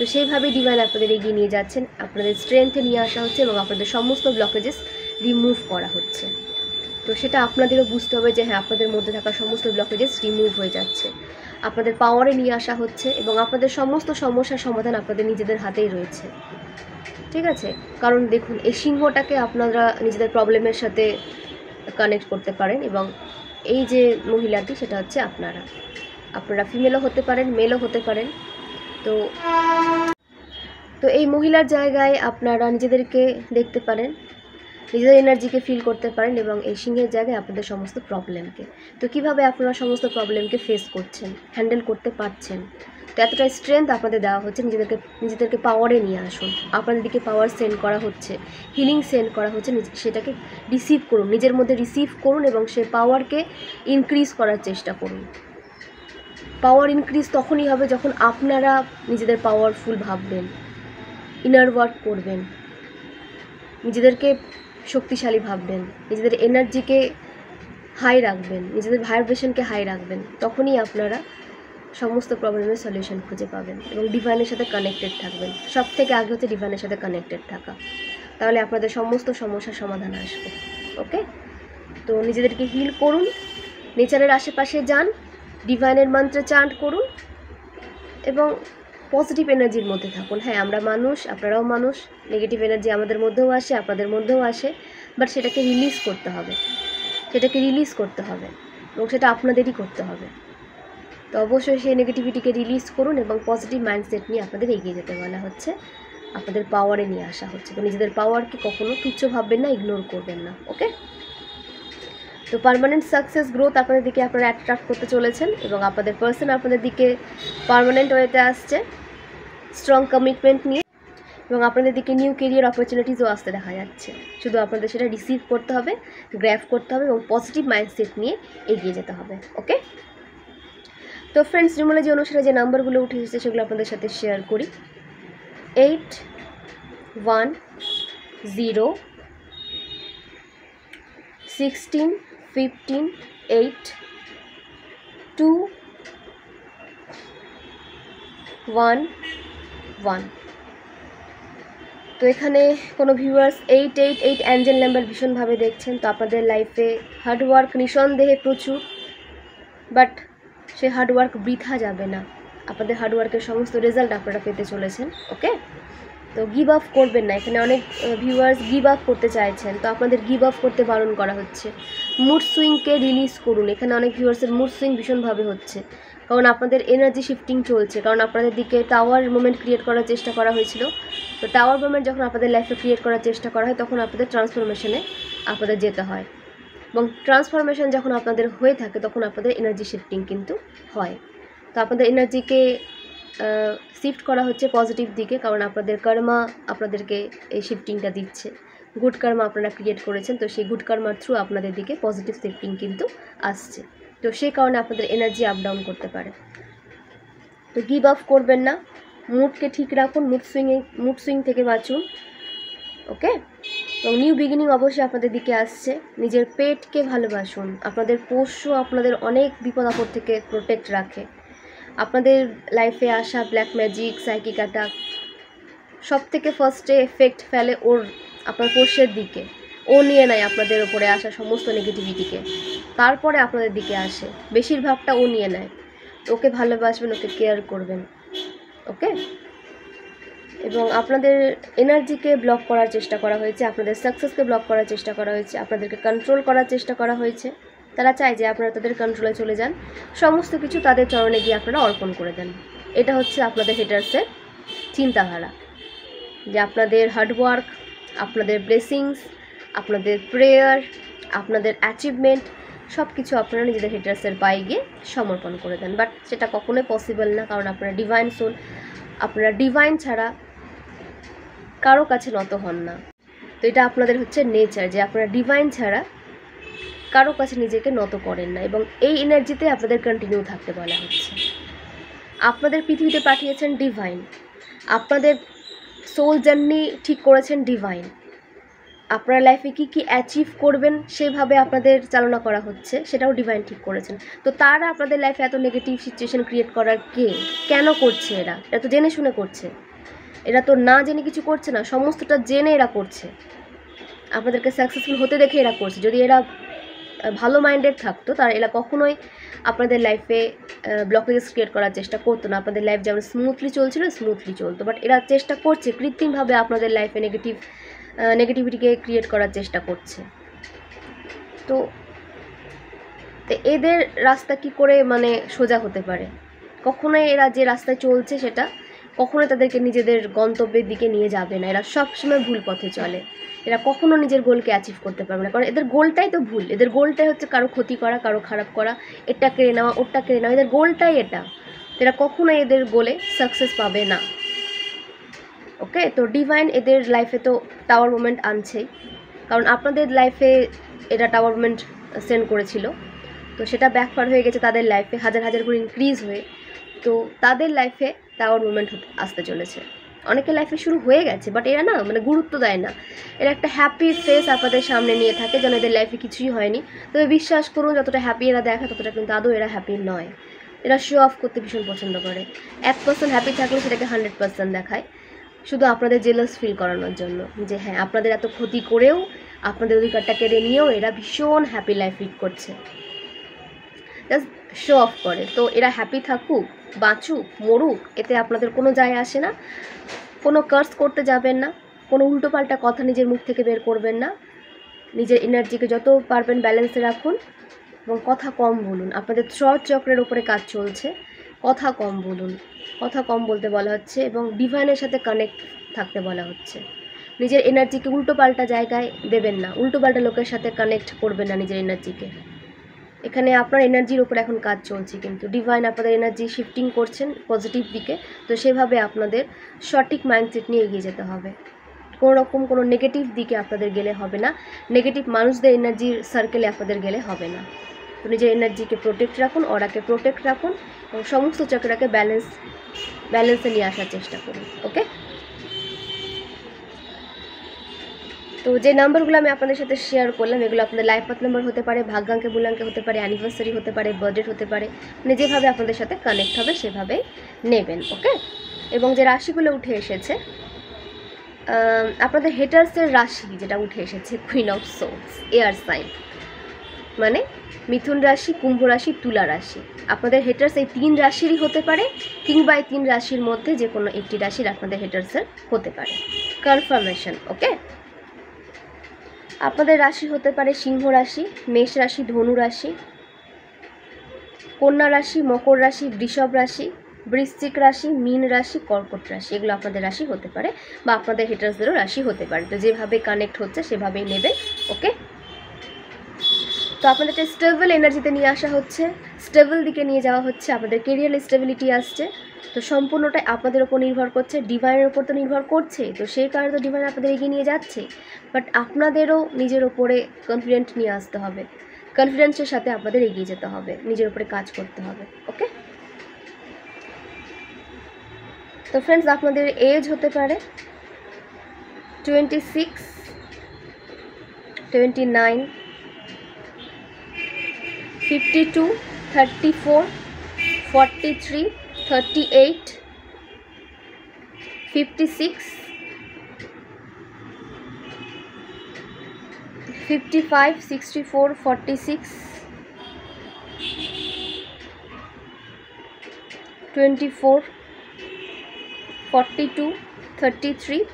তো সেইভাবেই ডিভাইন আপনাদের এগিয়ে নিয়ে যাচ্ছেন, আপনাদের স্ট্রেংথে নিয়ে আসা হচ্ছে এবং আপনাদের সমস্ত ব্লকেজেস রিমুভ করা হচ্ছে। তো সেটা আপনাদেরও বুঝতে হবে যে হ্যাঁ, আপনাদের মধ্যে থাকা সমস্ত ব্লকেজেস রিমুভ হয়ে যাচ্ছে, আপনাদের পাওয়ারে নিয়ে আসা হচ্ছে এবং আপনাদের সমস্ত সমস্যার সমাধান আপনাদের নিজেদের হাতেই রয়েছে। ঠিক আছে, কারণ দেখুন এই সিংহটাকে আপনারা নিজেদের প্রবলেমের সাথে কানেক্ট করতে পারেন এবং এই যে মহিলাটি সেটা হচ্ছে আপনারা ফিমেলও হতে পারেন, মেলও হতে পারেন। তো এই মহিলার জায়গায় আপনারা নিজেদেরকে দেখতে পারেন, নিজেদের এনার্জিকে ফিল করতে পারেন এবং এই সিংহের জায়গায় আপনাদের সমস্ত প্রবলেমকে। তো কিভাবে আপনারা সমস্ত প্রবলেমকে ফেস করছেন, হ্যান্ডেল করতে পারছেন, তো এতটা স্ট্রেংথ আপনাদের দেওয়া হচ্ছে। নিজেদেরকে পাওয়ারে নিয়ে আসুন, আপনাদের দিকে পাওয়ার সেন্ড করা হচ্ছে, হিলিং সেন্ড করা হচ্ছে, সেটাকে রিসিভ করুন, নিজের মধ্যে রিসিভ করুন এবং সেই পাওয়ারকে ইনক্রিজ করার চেষ্টা করুন। পাওয়ার ইনক্রিজ তখনই হবে যখন আপনারা নিজেদের পাওয়ারফুল ভাববেন, ইনার ওয়ার্ক করবেন, নিজেদেরকে শক্তিশালী ভাববেন, নিজেদের এনার্জিকে হাই রাখবেন, নিজেদের ভাইব্রেশনকে হাই রাখবেন, তখনই আপনারা সমস্ত প্রবলেমের সলিউশন খুঁজে পাবেন এবং ডিভাইনের সাথে কানেক্টেড থাকবেন। সব থেকে আগে হচ্ছে ডিভাইনের সাথে কানেক্টেড থাকা, তাহলে আপনাদের সমস্ত সমস্যার সমাধান আসবে। ওকে, তো নিজেদেরকে হিল করুন, নেচারের আশেপাশে যান, ডিভাইনের মন্ত্রে চান্ট করুন এবং পজিটিভ এনার্জির মধ্যে থাকুন। হ্যাঁ, আমরা মানুষ, আপনারাও মানুষ, নেগেটিভ এনার্জি আমাদের মধ্যেও আসে, আপনাদের মধ্যেও আসে, বাট সেটাকে রিলিজ করতে হবে, এবং সেটা আপনাদেরই করতে হবে। তো অবশ্যই সেই নেগেটিভিটিকে রিলিজ করুন এবং পজিটিভ মাইন্ডসেট নিয়ে আপনাদের এগিয়ে যেতে বলা হচ্ছে, আপনাদের পাওয়ারে নিয়ে আসা হচ্ছে। তো নিজেদের পাওয়ারকে কখনো তুচ্ছ ভাববেন না, ইগনোর করবেন না। ওকে, তো পার্মানেন্ট সাকসেস গ্রোথ আপনাদের দিকে আপনারা অ্যাট্রাক্ট করতে চলেছেন এবং আপনাদের পার্সন আপনাদের দিকে পার্মানেন্ট ওয়েতে আসছে স্ট্রং কমিটমেন্ট নিয়ে, এবং আপনাদের দিকে নিউ কেরিয়ার অপরচুনিটিসও আসতে দেখা যাচ্ছে। শুধু আপনাদের সেটা রিসিভ করতে হবে, গ্র্যাব করতে হবে এবং পজিটিভ মাইন্ডসেট নিয়ে এগিয়ে যেতে হবে। ওকে, তো ফ্রেন্ডস, নিউমারোলজি অনুসারে যে নাম্বারগুলো উঠে এসেছে সেগুলো আপনাদের সাথে শেয়ার করি। 8 1 0 16 15 8 2 1 1। তো এখানে কোনো ভিউয়ার্স 888 অ্যাঞ্জেল নাম্বার ভীষণভাবে দেখছেন। তো আপনাদের লাইফে হার্ডওয়ার্ক নিঃসন্দেহে প্রচুর, বাট সে হার্ডওয়ার্ক বৃথা যাবে না, আপনাদের হার্ডওয়ার্কের সমস্ত রেজাল্ট আপনারা পেতে চলেছেন। ওকে, তো গিভ আপ করবেন না। এখানে অনেক ভিউয়ার্স গিভ আপ করতে চাইছেন, তো আপনাদের গিভ আপ করতে বারণ করা হচ্ছে। মুড সুইংকে রিলিজ করুন। এখানে অনেক ভিউয়ার্সের মুড সুইং ভীষণভাবে হচ্ছে, কারণ আপনাদের এনার্জি শিফটিং চলছে, কারণ আপনাদের দিকে টাওয়ার মোমেন্ট ক্রিয়েট করার চেষ্টা করা হয়েছিল। তো টাওয়ার মোমেন্ট যখন আপনাদের লাইফে ক্রিয়েট করার চেষ্টা করা হয় তখন আপনাদের ট্রান্সফরমেশনে আপনাদের যেতে হয়, এবং ট্রান্সফরমেশন যখন আপনাদের হয়ে থাকে তখন আপনাদের এনার্জি শিফটিং কিন্তু হয়। তো আপনাদের এনার্জিকে শিফট করা হচ্ছে পজিটিভ দিকে, কারণ আপনাদের কর্মা আপনাদেরকে এই শিফটিংটা দিচ্ছে। গুড কর্মা আপনারা ক্রিয়েট করেছেন, তো সেই গুড কর্মার থ্রু আপনাদের দিকে পজিটিভ শিফটিং কিন্তু আসছে। তো সেই কারণে আপনাদের এনার্জি আপ ডাউন করতে পারে। তো গিভ আপ করবেন না, মুডকে ঠিক রাখুন, মুড সুইং থেকে বাঁচুন। ওকে, এবং নিউ বিগিনিং অবশ্যই আপনাদের দিকে আসছে। নিজের পেটকে ভালোবাসুন। আপনাদের পোষ্য আপনাদের অনেক বিপদ আপদ থেকে প্রোটেক্ট রাখে। আপনাদের লাইফে আসা ব্ল্যাক ম্যাজিক, সাইকিক অ্যাটাক সব থেকে ফার্স্টে এফেক্ট ফেলে আপনার পোষ্যের দিকে। ও নিয়ে নেয় আপনাদের ওপরে আসা সমস্ত নেগেটিভিটিকে, তারপরে আপনাদের দিকে আসে। বেশিরভাগটা ও নিয়ে নেয়। ওকে ভালোবাসবেন, ওকে কেয়ার করবেন। ওকে, এবং আপনাদের এনার্জিকে ব্লক করার চেষ্টা করা হয়েছে, আপনাদের সাকসেসকে ব্লক করার চেষ্টা করা হয়েছে, আপনাদেরকে কন্ট্রোল করার চেষ্টা করা হয়েছে। তারা চায় যে আপনারা তাদের কন্ট্রোলে চলে যান, সমস্ত কিছু তাদের চরণে গিয়ে আপনারা অর্পণ করে দেন। এটা হচ্ছে আপনাদের হেটার্সের চিন্তাধারা, যে আপনাদের হার্ডওয়ার্ক, আপনাদের ব্লেসিংস, আপনাদের প্রেয়ার, আপনাদের অ্যাচিভমেন্ট সব কিছু আপনারা নিজেদের হেটার্সের পায়ে গিয়ে সমর্পণ করে দেন। বাট সেটা কখনোই পসিবল না, কারণ আপনারা ডিভাইন সোল, আপনারা ডিভাইন ছাড়া কারো কাছে নত হন না। তো এটা আপনাদের হচ্ছে নেচার, যে আপনারা ডিভাইন ছাড়া কারো কাছে নিজেকে নত করেন না, এবং এই এনার্জিতে আপনাদের কন্টিনিউ থাকতে বলা হচ্ছে। আপনাদের পৃথিবীতে পাঠিয়েছেন ডিভাইন, আপনাদের সোল জার্নি ঠিক করেছেন ডিভাইন। আপনার লাইফে কি কি অ্যাচিভ করবেন সেভাবে আপনাদের চালনা করা হচ্ছে, সেটাও ডিভাইন ঠিক করেছেন। তো তারা আপনাদের লাইফে এত নেগেটিভ সিচুয়েশন ক্রিয়েট করার কেন করছে? এরা তো জেনে শুনে করছে। এরা তো না জেনে কিছু করছে না, সমস্তটা জেনে এরা করছে, আপনাদেরকে সাকসেসফুল হতে দেখে এরা করছে। যদি এরা ভালো মাইন্ডেড থাকতো তার এরা কখনোই আপনাদের লাইফে ব্লকেজ ক্রিয়েট করার চেষ্টা করতো না। আপনাদের লাইফ যেমন স্মুথলি চলছিল স্মুথলি চলতো, বাট এরা চেষ্টা করছে কৃত্রিমভাবে আপনাদের লাইফে নেগেটিভিটিকে ক্রিয়েট করার চেষ্টা করছে। তো এদের রাস্তা কি করে মানে সোজা হতে পারে? কখনোই এরা যে রাস্তায় চলছে সেটা কখনোই তাদেরকে নিজেদের গন্তব্যের দিকে নিয়ে যাবে না। এরা সবসময় ভুল পথে চলে, এরা কখনো নিজের গোলকে অ্যাচিভ করতে পারবে না, কারণ এদের গোলটাই তো ভুল। এদের গোলটাই হচ্ছে কারো ক্ষতি করা, কারো খারাপ করা, এটা কেড়ে নেওয়া, ওটা কেড়ে নেওয়া, এদের গোলটাই এটা। এরা কখনোই এদের গোলে সাকসেস পাবে না। ওকে, তো ডিভাইন এদের লাইফে তো টাওয়ার মুভমেন্ট আনছেই, কারণ আপনাদের লাইফে এরা টাওয়ার মুভমেন্ট সেন্ড করেছিল, তো সেটা ব্যাকফায়ার হয়ে গেছে তাদের লাইফে হাজার হাজার করে ইনক্রিজ হয়ে। তো তাদের লাইফে টাওয়ার মুভমেন্ট আসতে চলেছে। অনেকের লাইফে শুরু হয়ে গেছে, বাট এরা না মানে গুরুত্ব দেয় না। এরা একটা হ্যাপি ফেস আপনাদের সামনে নিয়ে থাকে যেন এদের লাইফে কিছুই হয়নি। তবে বিশ্বাস করুন, যতটা হ্যাপি এরা দেখায় ততটা কিন্তু আদৌ এরা হ্যাপি নয়। এরা শো অফ করতে ভীষণ পছন্দ করে। 1% হ্যাপি থাকলে সেটাকে 100% দেখায়, শুধু আপনাদের জেলাস ফিল করানোর জন্য, যে হ্যাঁ আপনাদের এত ক্ষতি করেও, আপনাদের অধিকারটা কেড়ে নিয়েও এরা ভীষণ হ্যাপি লাইফ লিড করছে, জাস্ট শো অফ করে। তো এরা হ্যাপি থাকুক, বাঁচুক, মরুক, এতে আপনাদের কোনো যায় আসে না। কোনো কার্স করতে যাবেন না, কোনো উল্টোপাল্টা কথা নিজের মুখ থেকে বের করবেন না। নিজের এনার্জিকে যত পারবেন ব্যালেন্সে রাখুন এবং কথা কম বলুন। আপনাদের থ্রট চক্রের উপরে কাজ চলছে, কথা কম বলুন, কথা কম বলতে বলা হচ্ছে এবং ডিভাইনের সাথে কানেক্ট থাকতে বলা হচ্ছে। নিজের এনার্জিকে উল্টোপাল্টা জায়গায় দেবেন না, উল্টোপাল্টা লোকের সাথে কানেক্ট করবেন না নিজের এনার্জিকে। এখানে আপনার এনার্জির উপর এখন কাজ চলছে, কিন্তু ডিভাইন আপনাদের এনার্জি শিফটিং করছেন পজিটিভ দিকে। তো সেভাবে আপনাদের সঠিক মাইন্ডসেট নিয়ে এগিয়ে যেতে হবে। কোনো রকম কোনো নেগেটিভ দিকে আপনাদের গেলে হবে না, নেগেটিভ মানুষদের এনার্জির সার্কেলে আপনাদের গেলে হবে না। তো নিজের এনার্জিকে প্রোটেক্ট রাখুন, অরাকে প্রোটেক্ট রাখুন এবং সমস্ত চক্রাকে ব্যালেন্সে নিয়ে আসার চেষ্টা করুন। ওকে, তো যে নাম্বারগুলো আমি আপনাদের সাথে শেয়ার করলাম এগুলো আপনাদের লাইফ পাথ নাম্বার হতে পারে, ভাগ্যাঙ্কে মূল্যাঙ্কে হতে পারে, অ্যানিভার্সারি হতে পারে, বার্থডে হতে পারে, মানে যেভাবে আপনাদের সাথে কানেক্ট হবে সেভাবেই নেবেন। ওকে, এবং যে রাশিগুলো উঠে এসেছে আপনাদের হেটার্সের রাশি যেটা উঠে এসেছে queen of souls, air sign, মানে মিথুন রাশি, কুম্ভ রাশি, তুলা রাশি। আপনাদের হেটার্স এই 3 রাশিরই হতে পারে, কিংবা এই 3 রাশির মধ্যে যে কোনো একটি রাশির আপনাদের হেটার্সের হতে পারে। কনফার্মেশন। ওকে, আপনাদের রাশি হতে পারে সিংহ রাশি, মেষ রাশি, ধনু রাশি, কন্যা রাশি, মকর রাশি, বৃষভ রাশি, বৃশ্চিক রাশি, মীন রাশি, কর্কট রাশি। এগুলো আপনাদের রাশি হতে পারে বা আপনাদের হেটার্সদেরও রাশি হতে পারে। তো যেভাবে কানেক্ট হচ্ছে সেভাবেই নেবেন। ওকে, তো আপনাদেরকে স্টেবল এনার্জিতে নিয়ে আসা হচ্ছে, স্টেবল দিকে নিয়ে যাওয়া হচ্ছে, আপনাদের কেরিয়ার স্টেবিলিটি আসছে। তো সম্পূর্ণটাই আপনাদের ওপর নির্ভর করছে, ডিভাইনের ওপর তো নির্ভর করছে। তো সেই কারণে তো ডিভাইন আপনাদের এগিয়ে নিয়ে যাচ্ছে, বাট আপনাদেরও নিজের ওপরে কনফিডেন্ট নিয়ে আসতে হবে, কনফিডেন্সের সাথে আপনাদের এগিয়ে যেতে হবে, নিজের উপরে কাজ করতে হবে। ওকে, তো ফ্রেন্ডস আপনাদের এজ হতে পারে 26, 29, 52, 34, 43, 38, 56, 55, 64, 46, 24, 42, 33,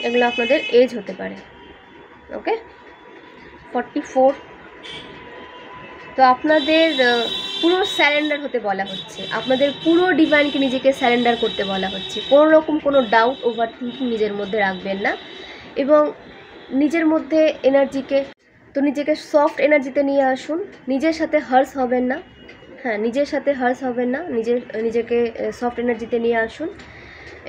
এগুলো আপনাদের এজ হতে পারে। ওকে, 44। তো আপনাদের পুরো স্যারেন্ডার হতে বলা হচ্ছে, আপনাদের পুরো ডিভাইনকে নিজেকে স্যারেন্ডার করতে বলা হচ্ছে। কোনো রকম কোনো ডাউট, ওভার থিঙ্কিং নিজের মধ্যে রাখবেন না এবং নিজের মধ্যে এনার্জিকে, তো নিজেকে সফট এনার্জিতে নিয়ে আসুন। নিজের সাথে হার্স হবেন না, হ্যাঁ নিজের সাথে হার্স হবেন না, নিজেকে সফট এনার্জিতে নিয়ে আসুন।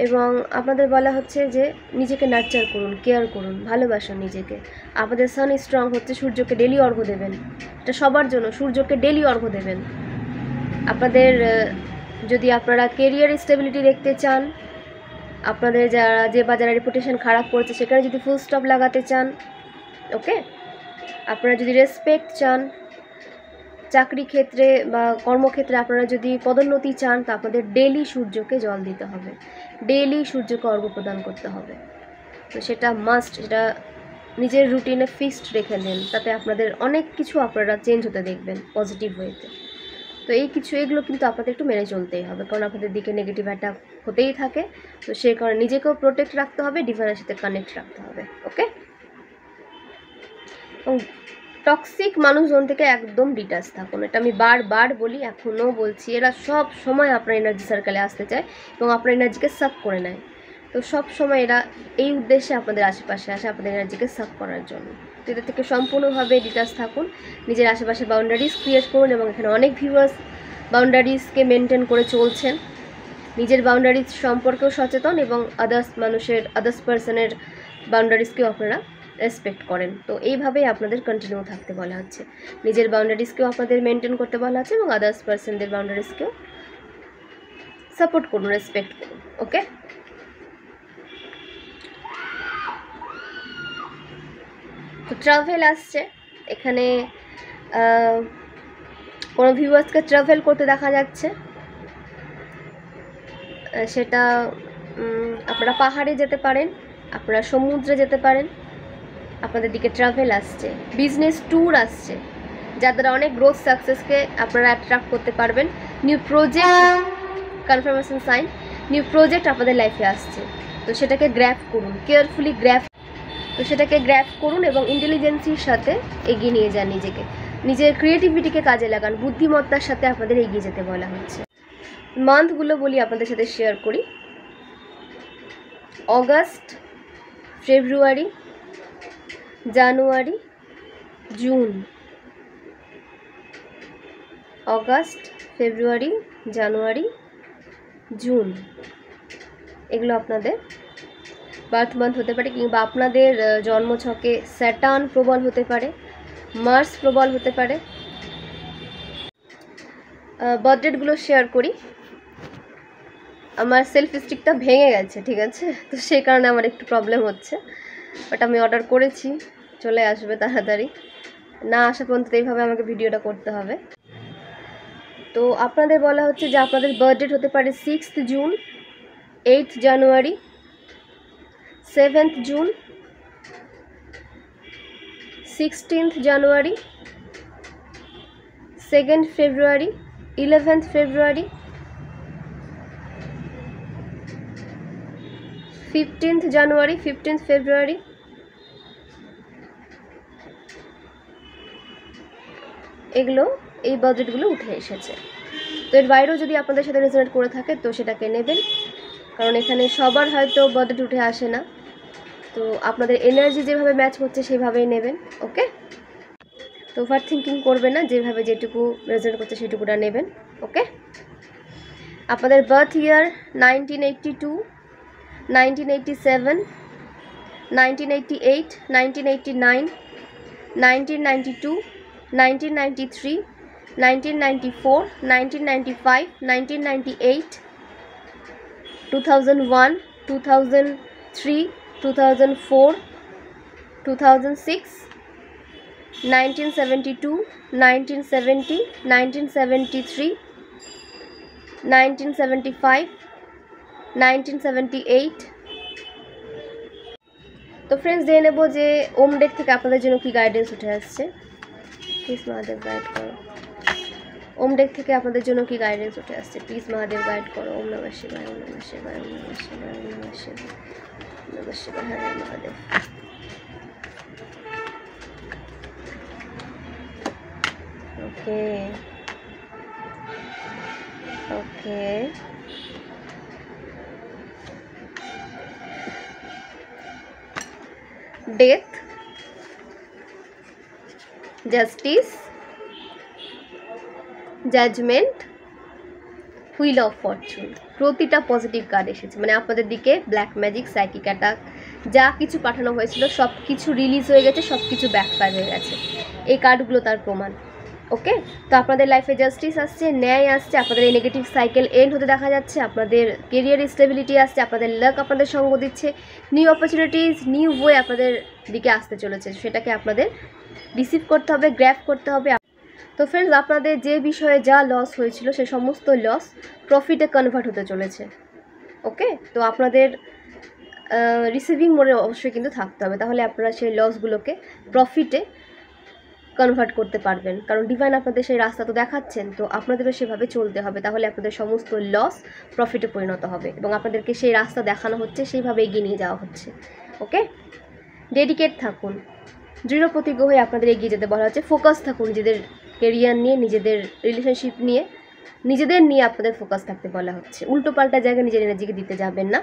এবং আপনাদের বলা হচ্ছে যে নিজেকে নার্চার করুন, কেয়ার করুন, ভালোবাসুন নিজেকে। আপনাদের সান স্ট্রং হচ্ছে, সূর্যকে ডেলি অর্ঘ্য দেবেন, এটা সবার জন্য, সূর্যকে ডেলি অর্ঘ্য দেবেন। আপনাদের যদি আপনারা কেরিয়ার স্টেবিলিটি দেখতে চান, আপনাদের যারা রেপুটেশন খারাপ করছে সেখানে যদি ফুল স্টপ লাগাতে চান, ওকে, আপনারা যদি রেসপেক্ট চান, চাকরি ক্ষেত্রে বা কর্মক্ষেত্রে আপনারা যদি পদোন্নতি চান, তো আপনাদের ডেইলি সূর্যকে জল দিতে হবে, ডেইলি সূর্যকে অর্ঘ্য প্রদান করতে হবে। তো সেটা মাস্ট, সেটা নিজের রুটিনে ফিক্সড রেখে দেন, তাতে আপনাদের অনেক কিছু আপনারা চেঞ্জ হতে দেখবেন পজিটিভ ওয়েতে। তো এগুলো কিন্তু আপনাদের একটু মেনে চলতেই হবে, কারণ আপনাদের দিকে নেগেটিভ অ্যাটাক হতেই থাকে। তো সেই কারণে নিজেকেও প্রোটেক্ট রাখতে হবে, ডিভাইনের সাথে কানেক্ট রাখতে হবে। ওকে, এবং টক্সিক মানুষজন থেকে একদম ডিটাচ থাকুন, এটা আমি বারবার বলি, এখনও বলছি। এরা সব সময় আপনার এনার্জি সার্কেলে আসতে চায় এবং আপনার এনার্জিকে সাক করে নেয়। তো সব সময় এরা এই উদ্দেশ্যে আপনাদের আশেপাশে আসে, আপনাদের এনার্জিকে সাক করার জন্য। তো এদের থেকে সম্পূর্ণভাবে ডিটাচ থাকুন, নিজের আশেপাশে বাউন্ডারিজ ক্রিয়েট করুন, এবং এখানে অনেক ভিউয়ার্স বাউন্ডারিজকে মেনটেন করে চলছেন, নিজের বাউন্ডারিজ সম্পর্কেও সচেতন এবং আদার্স পার্সনের বাউন্ডারিজকেও আপনারা রেসপেক্ট করেন। তো এইভাবেই আপনাদের কন্টিনিউ থাকতে বলা হচ্ছে, নিজের বাউন্ডারিজকেও আপনাদের মেনটেন করতে বলা হচ্ছে এবং আদার্স পার্সনদের বাউন্ডারিজকেও সাপোর্ট করুন, রেসপেক্ট করুন। ওকে, তো ট্রাভেল আসছে এখানে, কোনো ভিউয়ার্সকে ট্রাভেল করতে দেখা যাচ্ছে, সেটা আপনারা পাহাড়ে যেতে পারেন, আপনারা সমুদ্রে যেতে পারেন, আপনাদের দিকে ট্রাভেল আসছে, বিজনেস ট্যুর আসছে, যার দ্বারা অনেক গ্রোথ সাকসেসকে আপনারা অ্যাট্রাক্ট করতে পারবেন। New project, confirmation sign, new project আপনাদের লাইফে আসছে। তো সেটাকে গ্র্যাব করুন, কেয়ারফুলি গ্র্যাব করুন এবং ইন্টেলিজেন্সির সাথে এগিয়ে নিয়ে যান নিজেকে, নিজের ক্রিয়েটিভিটিকে কাজে লাগান, বুদ্ধিমত্তার সাথে আপনাদের এগিয়ে যেতে বলা হচ্ছে। মান্থগুলো বলি, আপনাদের সাথে শেয়ার করি। অগাস্ট, ফেব্রুয়ারি, জানুয়ারি, জুন। অগাস্ট, ফেব্রুয়ারি, জানুয়ারি, জুন, এগুলো আপনাদের বার্থ মান্থ হতে পারে, কিংবা আপনাদের জন্মছকে স্যাটার্ন প্রবল হতে পারে, মার্স প্রবল হতে পারে। বার্থডেটগুলো শেয়ার করি। আমার সেলফ স্টিকটা ভেঙে গেছে, ঠিক আছে, তো সেই কারণে আমার একটু প্রবলেম হচ্ছে, বাট আমি অর্ডার করেছি, চলে আসবে তাড়াতাড়ি, না আসা পর্যন্ত এইভাবে আমাকে ভিডিওটা করতে হবে। তো আপনাদের বলা হচ্ছে যে আপনাদের বার্থডেট হতে পারে 6th জুন, 8th জানুয়ারি, 7th জুন, 16th জানুয়ারি, 2nd ফেব্রুয়ারি, 11th ফেব্রুয়ারি, 15th জানুয়ারি, 15th ফেব্রুয়ারি, এগুলো এই বাজেটগুলো উঠে এসেছে। তো এর বাইরেও যদি আপনাদের সাথে রেজোনেট করে থাকে তো সেটাকে নেবেন, কারণ এখানে সবার হয়তো বাজেট উঠে আসে না, তো আপনাদের এনার্জি যেভাবে ম্যাচ হচ্ছে সেভাবেই নেবেন। ওকে, তো ওভার থিঙ্কিং করবেন না, যেভাবে যেটুকু রেজোনেট করছে সেটুকুটা নেবেন। ওকে, আপনাদের বার্থ ইয়ার 1982, 1987, 1988, 1989, 1992, 1993, 1994, 1995, 1998, 2001, 2003, 2004, 2006, 1972, 1970, 1973, 1975, 1978। তো ফ্রেন্ডস, জেনে নেব যে ওম ডেক থেকে আপনাদের জন্য কি গাইডেন্স উঠে আসছে। প্লিজ মহাদেব গাইড করো, ওম ডেক থেকে আপনাদের জন্য কি গাইডেন্স উঠে আসছে, প্লিজ মহাদেব গাইড করো। ওম নমঃ শিবায়, ওম নমঃ শিবায়, ওম নমঃ শিবায়, ওম নমঃ শিবায়, নমঃ শিবায়, হরে Mahadev. Okay okay, death, justice, judgement, wheel of fortune, প্রতিটা পজিটিভ কার্ড এসেছে। মানে আপনাদের দিকে ব্ল্যাক ম্যাজিক, সাইকিক অ্যাটাক, যা কিছু পাঠানো হয়েছিল সব কিছু রিলিজ হয়ে গেছে, সব কিছু ব্যাকফায়ার হয়ে গেছে। এই কার্ডগুলো তার প্রমাণ। ওকে, তো আপনাদের লাইফে জাস্টিস আসছে, ন্যায় আসছে, আপনাদের এই নেগেটিভ সাইকেল এন্ড হতে দেখা যাচ্ছে, আপনাদের কেরিয়ার স্টেবিলিটি আসছে, আপনাদের লাক আপনাদের সঙ্গ দিচ্ছে, নিউ অপরচুনিটিস, নিউ ওয়ে আপনাদের দিকে আসতে চলেছে, সেটাকে আপনাদের রিসিভ করতে হবে, গ্র্যাব করতে হবে। তো তো ফ্রেন্ডস, আপনাদের যে বিষয়ে যা লস হয়েছিল সে সমস্ত লস প্রফিটে কনভার্ট হতে চলেছে। ওকে, তো আপনাদের রিসিভিং মোডে অবশ্যই কিন্তু থাকতে হবে, তাহলে আপনারা সেই লসগুলোকে প্রফিটে কনভার্ট করতে পারবেন। কারণ ডিভাইন আপনাদের সেই রাস্তা তো দেখাচ্ছেন, তো আপনাদেরও সেভাবে চলতে হবে, তাহলে আপনাদের সমস্ত লস প্রফিটে পরিণত হবে এবং আপনাদেরকে সেই রাস্তা দেখানো হচ্ছে, সেইভাবে এগিয়ে নিয়ে যাওয়া হচ্ছে। ওকে, ডেডিকেট থাকুন, দৃঢ় প্রতিজ্ঞ হয়ে আপনাদের এগিয়ে যেতে বলা হচ্ছে। ফোকাস থাকুন নিজেদের কেরিয়ার নিয়ে, নিজেদের রিলেশনশিপ নিয়ে, নিজেদের নিয়ে আপনাদের ফোকাস থাকতে বলা হচ্ছে। উল্টো পাল্টা জায়গায় নিজের এনার্জিকে দিতে যাবেন না।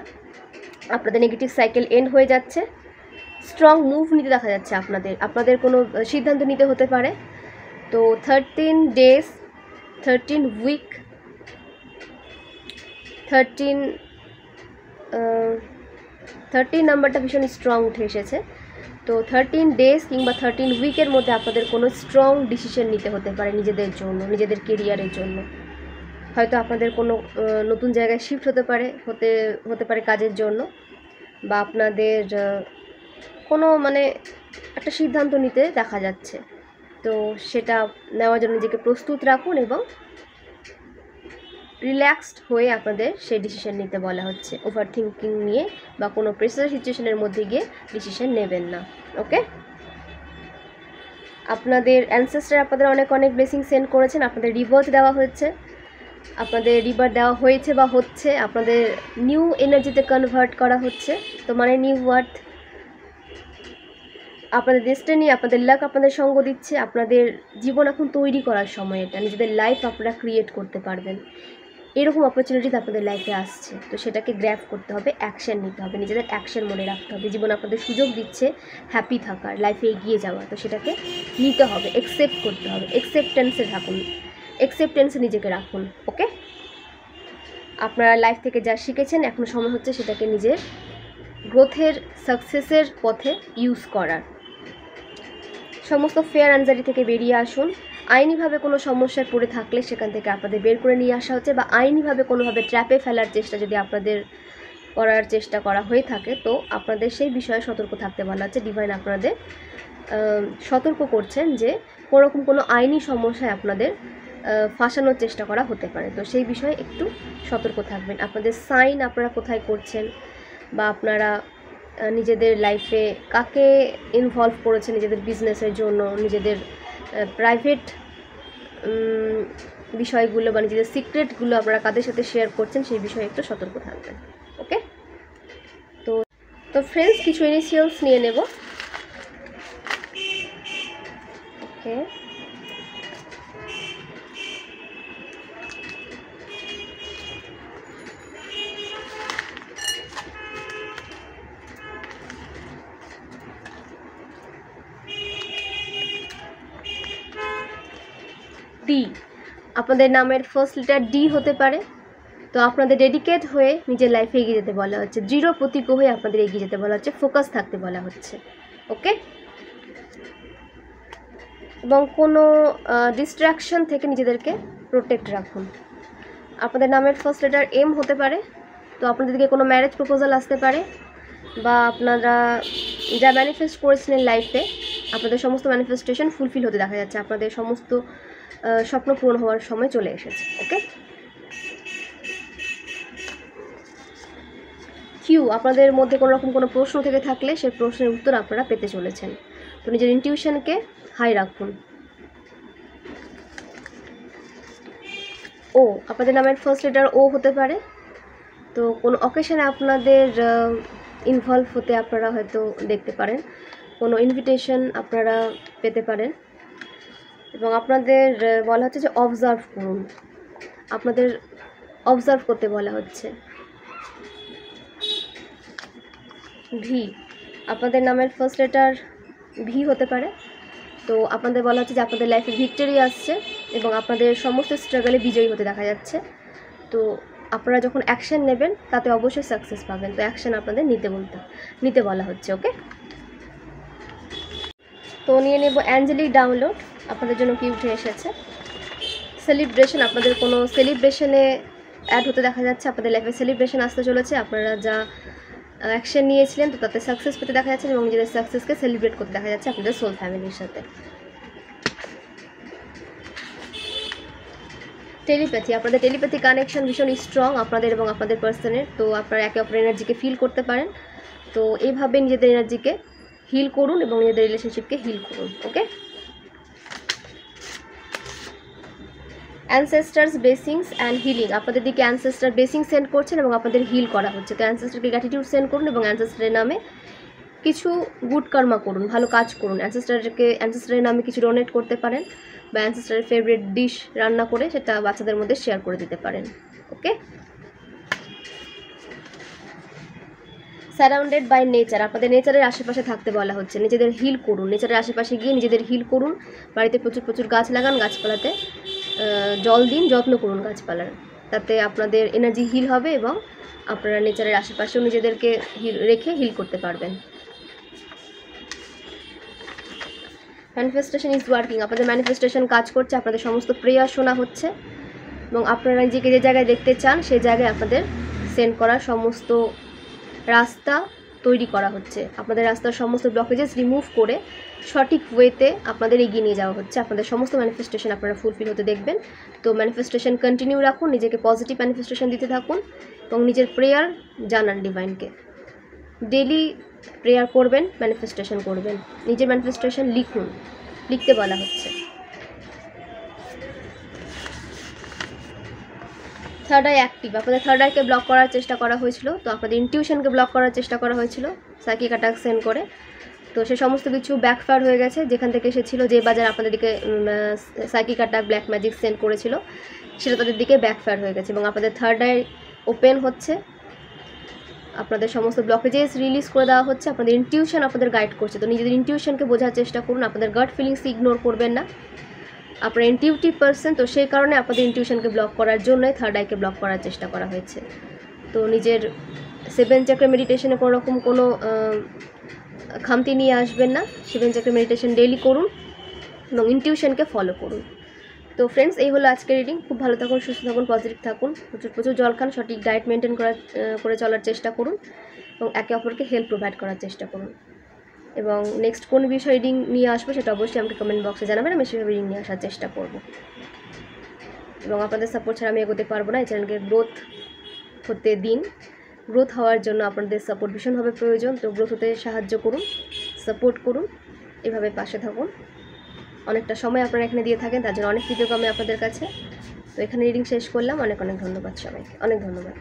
আপনাদের নেগেটিভ সাইকেল এন্ড হয়ে যাচ্ছে। স্ট্রং মুভ নিতে দেখা যাচ্ছে আপনাদের কোনো সিদ্ধান্ত নিতে হতে পারে। তো 13 ডেজ, 13 উইক, 13 নাম্বারটা ভীষণ স্ট্রং উঠে এসেছে। তো 13 ডেজ কিংবা 13 উইকের মধ্যে আপনাদের কোনো স্ট্রং ডিসিশন নিতে হতে পারে নিজেদের জন্য, নিজেদের কেরিয়ারের জন্য। হয়তো আপনাদের কোনো নতুন জায়গায় শিফট হতে পারে কাজের জন্য, বা আপনাদের কোনো একটা সিদ্ধান্ত নিতে দেখা যাচ্ছে। তো সেটা নেওয়ার জন্য নিজেকে প্রস্তুত রাখুন এবং রিল্যাক্সড হয়ে আপনাদের সেই ডিসিশন নিতে বলা হচ্ছে। ওভার থিঙ্কিং নিয়ে বা কোনো প্রেসার সিচুয়েশনের মধ্যে গিয়ে ডিসিশন নেবেন না। ওকে, আপনাদের অ্যানসেস্টার আপনাদের অনেক অনেক ব্লেসিং সেন্ড করেছেন। আপনাদের রিবার্থ দেওয়া হয়েছে, বা হচ্ছে। আপনাদের নিউ এনার্জিতে কনভার্ট করা হচ্ছে। তো নিউ ওয়ার্থ, আপনাদের ডেস্টিনি, আপনাদের লাক আপনাদের সঙ্গ দিচ্ছে। আপনাদের জীবন এখন তৈরি করার সময়, এটা নিজেদের লাইফ আপনারা ক্রিয়েট করতে পারবেন। এরকম অপরচুনিটি আপনাদের লাইফে আসছে, তো সেটাকে গ্র্যাব করতে হবে, অ্যাকশন নিতে হবে, নিজেদের অ্যাকশন মনে রাখতে হবে। জীবন আপনাদের সুযোগ দিচ্ছে হ্যাপি থাকার, লাইফে এগিয়ে যাওয়ার, তো সেটাকে নিতে হবে, অ্যাকসেপ্ট করতে হবে। অ্যাকসেপ্টেন্সে থাকুন, অ্যাকসেপ্টেন্সে নিজেকে রাখুন। ওকে, আপনারা লাইফ থেকে যা শিখেছেন এখন সময় হচ্ছে সেটাকে নিজের গ্রোথের, সাকসেসের পথে ইউজ করার। সমস্ত ফেয়ার অ্যানজাইটি থেকে বেরিয়ে আসুন। আইনিভাবে কোনো সমস্যায় পড়ে থাকলে সেখান থেকে আপনাদের বের করে নিয়ে আসা হচ্ছে, বা আইনিভাবে কোনোভাবে ট্র্যাপে ফেলার চেষ্টা যদি আপনাদের করার চেষ্টা করা হয়ে থাকে, তো আপনাদের সেই বিষয়ে সতর্ক থাকতে বলা হচ্ছে। ডিভাইন আপনাদের সতর্ক করছেন যে কোনোরকম কোনো আইনি সমস্যায় আপনাদের ফাঁসানোর চেষ্টা করা হতে পারে, তো সেই বিষয়ে একটু সতর্ক থাকবেন। আপনাদের সাইন আপনারা কোথায় করছেন, বা আপনারা নিজেদের লাইফে কাকে ইনভলভ করেছেন নিজেদের বিজনেসের জন্য, নিজেদের প্রাইভেট বিষয়গুলো বা নিজেদের সিক্রেটগুলো আপনারা কাদের সাথে শেয়ার করছেন সেই বিষয়ে একটু সতর্ক থাকবেন। ওকে, তো ফ্রেন্ডস, কিছু ইনিশিয়ালস নিয়ে নেব। ওকে, ডি, আপনাদের নামের ফার্স্ট লেটার ডি হতে পারে। তো আপনাদের ডেডিকেট হয়ে নিজের লাইফে এগিয়ে যেতে বলা হচ্ছে, দৃঢ় প্রতিজ্ঞ হয়ে আপনাদের এগিয়ে যেতে বলা হচ্ছে, ফোকাস থাকতে বলা হচ্ছে। ওকে, এবং কোনো ডিস্ট্র্যাকশন থেকে নিজেদেরকে প্রোটেক্ট রাখুন। আপনাদের নামের ফার্স্ট লেটার এম হতে পারে। তো আপনাদেরকে কোনো ম্যারেজ প্রপোজাল আসতে পারে, বা আপনারা যা ম্যানিফেস্ট করেছিলেন লাইফে, আপনাদের সমস্ত ম্যানিফেস্টেশন ফুলফিল হতে দেখা যাচ্ছে। আপনাদের সমস্ত স্বপ্ন পূরণ হওয়ার সময় চলে এসেছে। ওকে, কিউ, আপনাদের মধ্যে কোনো রকম কোনো প্রশ্ন থেকে থাকলে সেই প্রশ্নের উত্তর আপনারা পেতে চলেছেন, তো নিজের ইনটিউশনকে হাই রাখুন। ও, আপনাদের নামের ফার্স্ট লেটার ও হতে পারে। তো কোনো অকেশনে আপনাদের ইনভলভ হতে আপনারা হয়তো দেখতে পারেন, কোনো ইনভিটেশন আপনারা পেতে পারেন, এবং আপনাদের বলা হচ্ছে যে অবজার্ভ করুন, আপনাদের অবজার্ভ করতে বলা হচ্ছে। ভি, আপনাদের নামের ফার্স্ট লেটার ভি হতে পারে। তো আপনাদের বলা হচ্ছে যে আপনাদের লাইফে ভিক্টরি আসছে এবং আপনাদের সমস্ত স্ট্রাগলে বিজয়ী হতে দেখা যাচ্ছে। তো আপনারা যখন অ্যাকশন নেবেন তাতে অবশ্যই সাকসেস পাবেন, তো অ্যাকশন আপনাদের নিতে বলা হচ্ছে। ওকে, তো নিয়ে নেব অ্যাঞ্জেলিক ডাউনলোড, আপনাদের জন্য কি উঠে এসেছে। সেলিব্রেশন, আপনাদের কোনো সেলিব্রেশনে অ্যাড হতে দেখা যাচ্ছে, আপনাদের লাইফে সেলিব্রেশন আসতে চলেছে। আপনারা যা অ্যাকশন নিয়েছিলেন তো তাতে সাকসেস পেতে দেখা যাচ্ছে, এবং নিজেদের সাকসেসকে সেলিব্রেট করতে দেখা যাচ্ছে আপনাদের সোল ফ্যামিলির সাথে। টেলিপ্যাথি, আপনাদের টেলিপ্যাথি কানেকশন ভীষণ স্ট্রং আপনাদের এবং আপনাদের পার্সনের। তো আপনারা একে অপরের এনার্জিকে ফিল করতে পারেন। তো এইভাবে নিজেদের এনার্জিকে হিল করুন এবং নিজেদের রিলেশনশিপকে হিল করুন। ওকে, অ্যানসেস্টার্স ব্লেসিংস অ্যান্ড হিলিং, আপনাদের দিকে অ্যানসেস্টার ব্লেসিং সেন্ড করছেন এবং আপনাদের হিল করা হচ্ছে। তো অ্যানসেস্টারকে গ্র্যাটিটিউড সেন্ড করুন এবং অ্যানসেস্টারের নামে কিছু গুড কর্মা করুন, ভালো কাজ করুন। অ্যানসেস্টারের নামে কিছু ডোনেট করতে পারেন বা অ্যানসেস্টারের ফেভারিট ডিশ রান্না করে সেটা বাচ্চাদের মধ্যে শেয়ার করে দিতে পারেন। ওকে, সারাউন্ডেড বাই নেচার, আপনাদের নেচারের আশেপাশে থাকতে বলা হচ্ছে। নিজেদের হিল করুন, নেচারের আশেপাশে গিয়ে নিজেদের হিল করুন। বাড়িতে প্রচুর প্রচুর গাছ লাগান, গাছপালাতে জল দিন, যত্ন করুন গাছপালার, তাতে আপনাদের এনার্জি হিল হবে এবং আপনারা নেচারের আশেপাশেও নিজেদেরকে রেখে হিল করতে পারবেন। ম্যানিফেস্টেশন ইজ ওয়ার্কিং, আপনাদের ম্যানিফেস্টেশন কাজ করছে, আপনাদের সমস্ত প্রেয়ার শোনা হচ্ছে এবং আপনারা নিজেকে যে জায়গায় দেখতে চান সেই জায়গায় আপনাদের সেন্ড করা সমস্ত রাস্তা তৈরি করা হচ্ছে। আপনাদের রাস্তার সমস্ত ব্লকেজেস রিমুভ করে সঠিক ওয়েতে আপনাদের এগিয়ে নিয়ে যাওয়া হচ্ছে। আপনাদের সমস্ত ম্যানিফেস্টেশন আপনারা ফুলফিল হতে দেখবেন। তো ম্যানিফেস্টেশন কন্টিনিউ রাখুন, নিজেকে পজিটিভ ম্যানিফেস্টেশন দিতে থাকুন এবং নিজের প্রেয়ার জানান ডিভাইনকে। ডেলি প্রেয়ার করবেন, ম্যানিফেস্টেশন করবেন, নিজের ম্যানিফেস্টেশন লিখুন, লিখতে বলা হচ্ছে। থার্ড আই অ্যাক্টিভ, আপনাদের থার্ড আইকে ব্লক করার চেষ্টা করা হয়েছিল। তো আপনাদের ইনটিউশনকে ব্লক করার চেষ্টা করা হয়েছিল সাইকিক অ্যাটাক সেন্ড করে। তো সে সমস্ত কিছু ব্যাকফায়ার হয়ে গেছে। যেখান থেকে এসেছিল, যে বাজার আপনাদের দিকে psychic attack black magic send করেছিল, সেটা তাদের দিকে ব্যাকফায়ার হয়ে গেছে এবং আপনাদের থার্ড আই ওপেন হচ্ছে। আপনাদের সমস্ত ব্লকেজেস রিলিজ করে দেওয়া হচ্ছে। আপনাদের ইনটিউশন আপনাদের গাইড করছে। তো নিজেদের ইনটিউশনকে বোঝার চেষ্টা করুন, আপনাদের গাট ফিলিংস ইগনোর করবেন না। আপনারা ইনটিউটিভ পারসন, তো সেই কারণে আপনাদের ইনটিউশনকে ব্লক করার জন্যই থার্ড আইকে ব্লক করার চেষ্টা করা হয়েছে। তো নিজের 7 চক্র মেডিটেশনে কোনো রকম কোনো খামতি নিয়ে আসবেন না। 7 চক্র মেডিটেশন ডেইলি করুন এবং ইনটিউশনকে ফলো করুন। তো ফ্রেন্ডস, এই হলো আজকের রিডিং। খুব ভালো থাকুন, সুস্থ থাকুন, পজিটিভ থাকুন, প্রচুর প্রচুর জল খান, সঠিক ডায়েট মেনটেন করে চলার চেষ্টা করুন এবং একে অপরকে হেল্প প্রোভাইড করার চেষ্টা করুন। এবং নেক্সট কোন বিষয় রিডিং নিয়ে আসবো সেটা অবশ্যই আমাকে কমেন্ট বক্সে জানাবেন, আমি সেভাবে রিডিং নিয়ে আসার চেষ্টা করব। এবং আপনাদের সাপোর্ট ছাড়া আমি এগোতে পারবো না। এই চ্যানেলকে গ্রোথ হতে দিন। গ্রোথ হওয়ার জন্য আপনাদের সাপোর্ট ভীষণভাবে প্রয়োজন। তো গ্রোথ হতে সাহায্য করুন, সাপোর্ট করুন, এভাবে পাশে থাকুন। অনেকটা সময় আপনারা এখানে দিয়ে থাকেন, তার জন্য অনেক কৃতজ্ঞ আমি আপনাদের কাছে। তো এখানে রিডিং শেষ করলাম। অনেক অনেক ধন্যবাদ সবাইকে, অনেক ধন্যবাদ।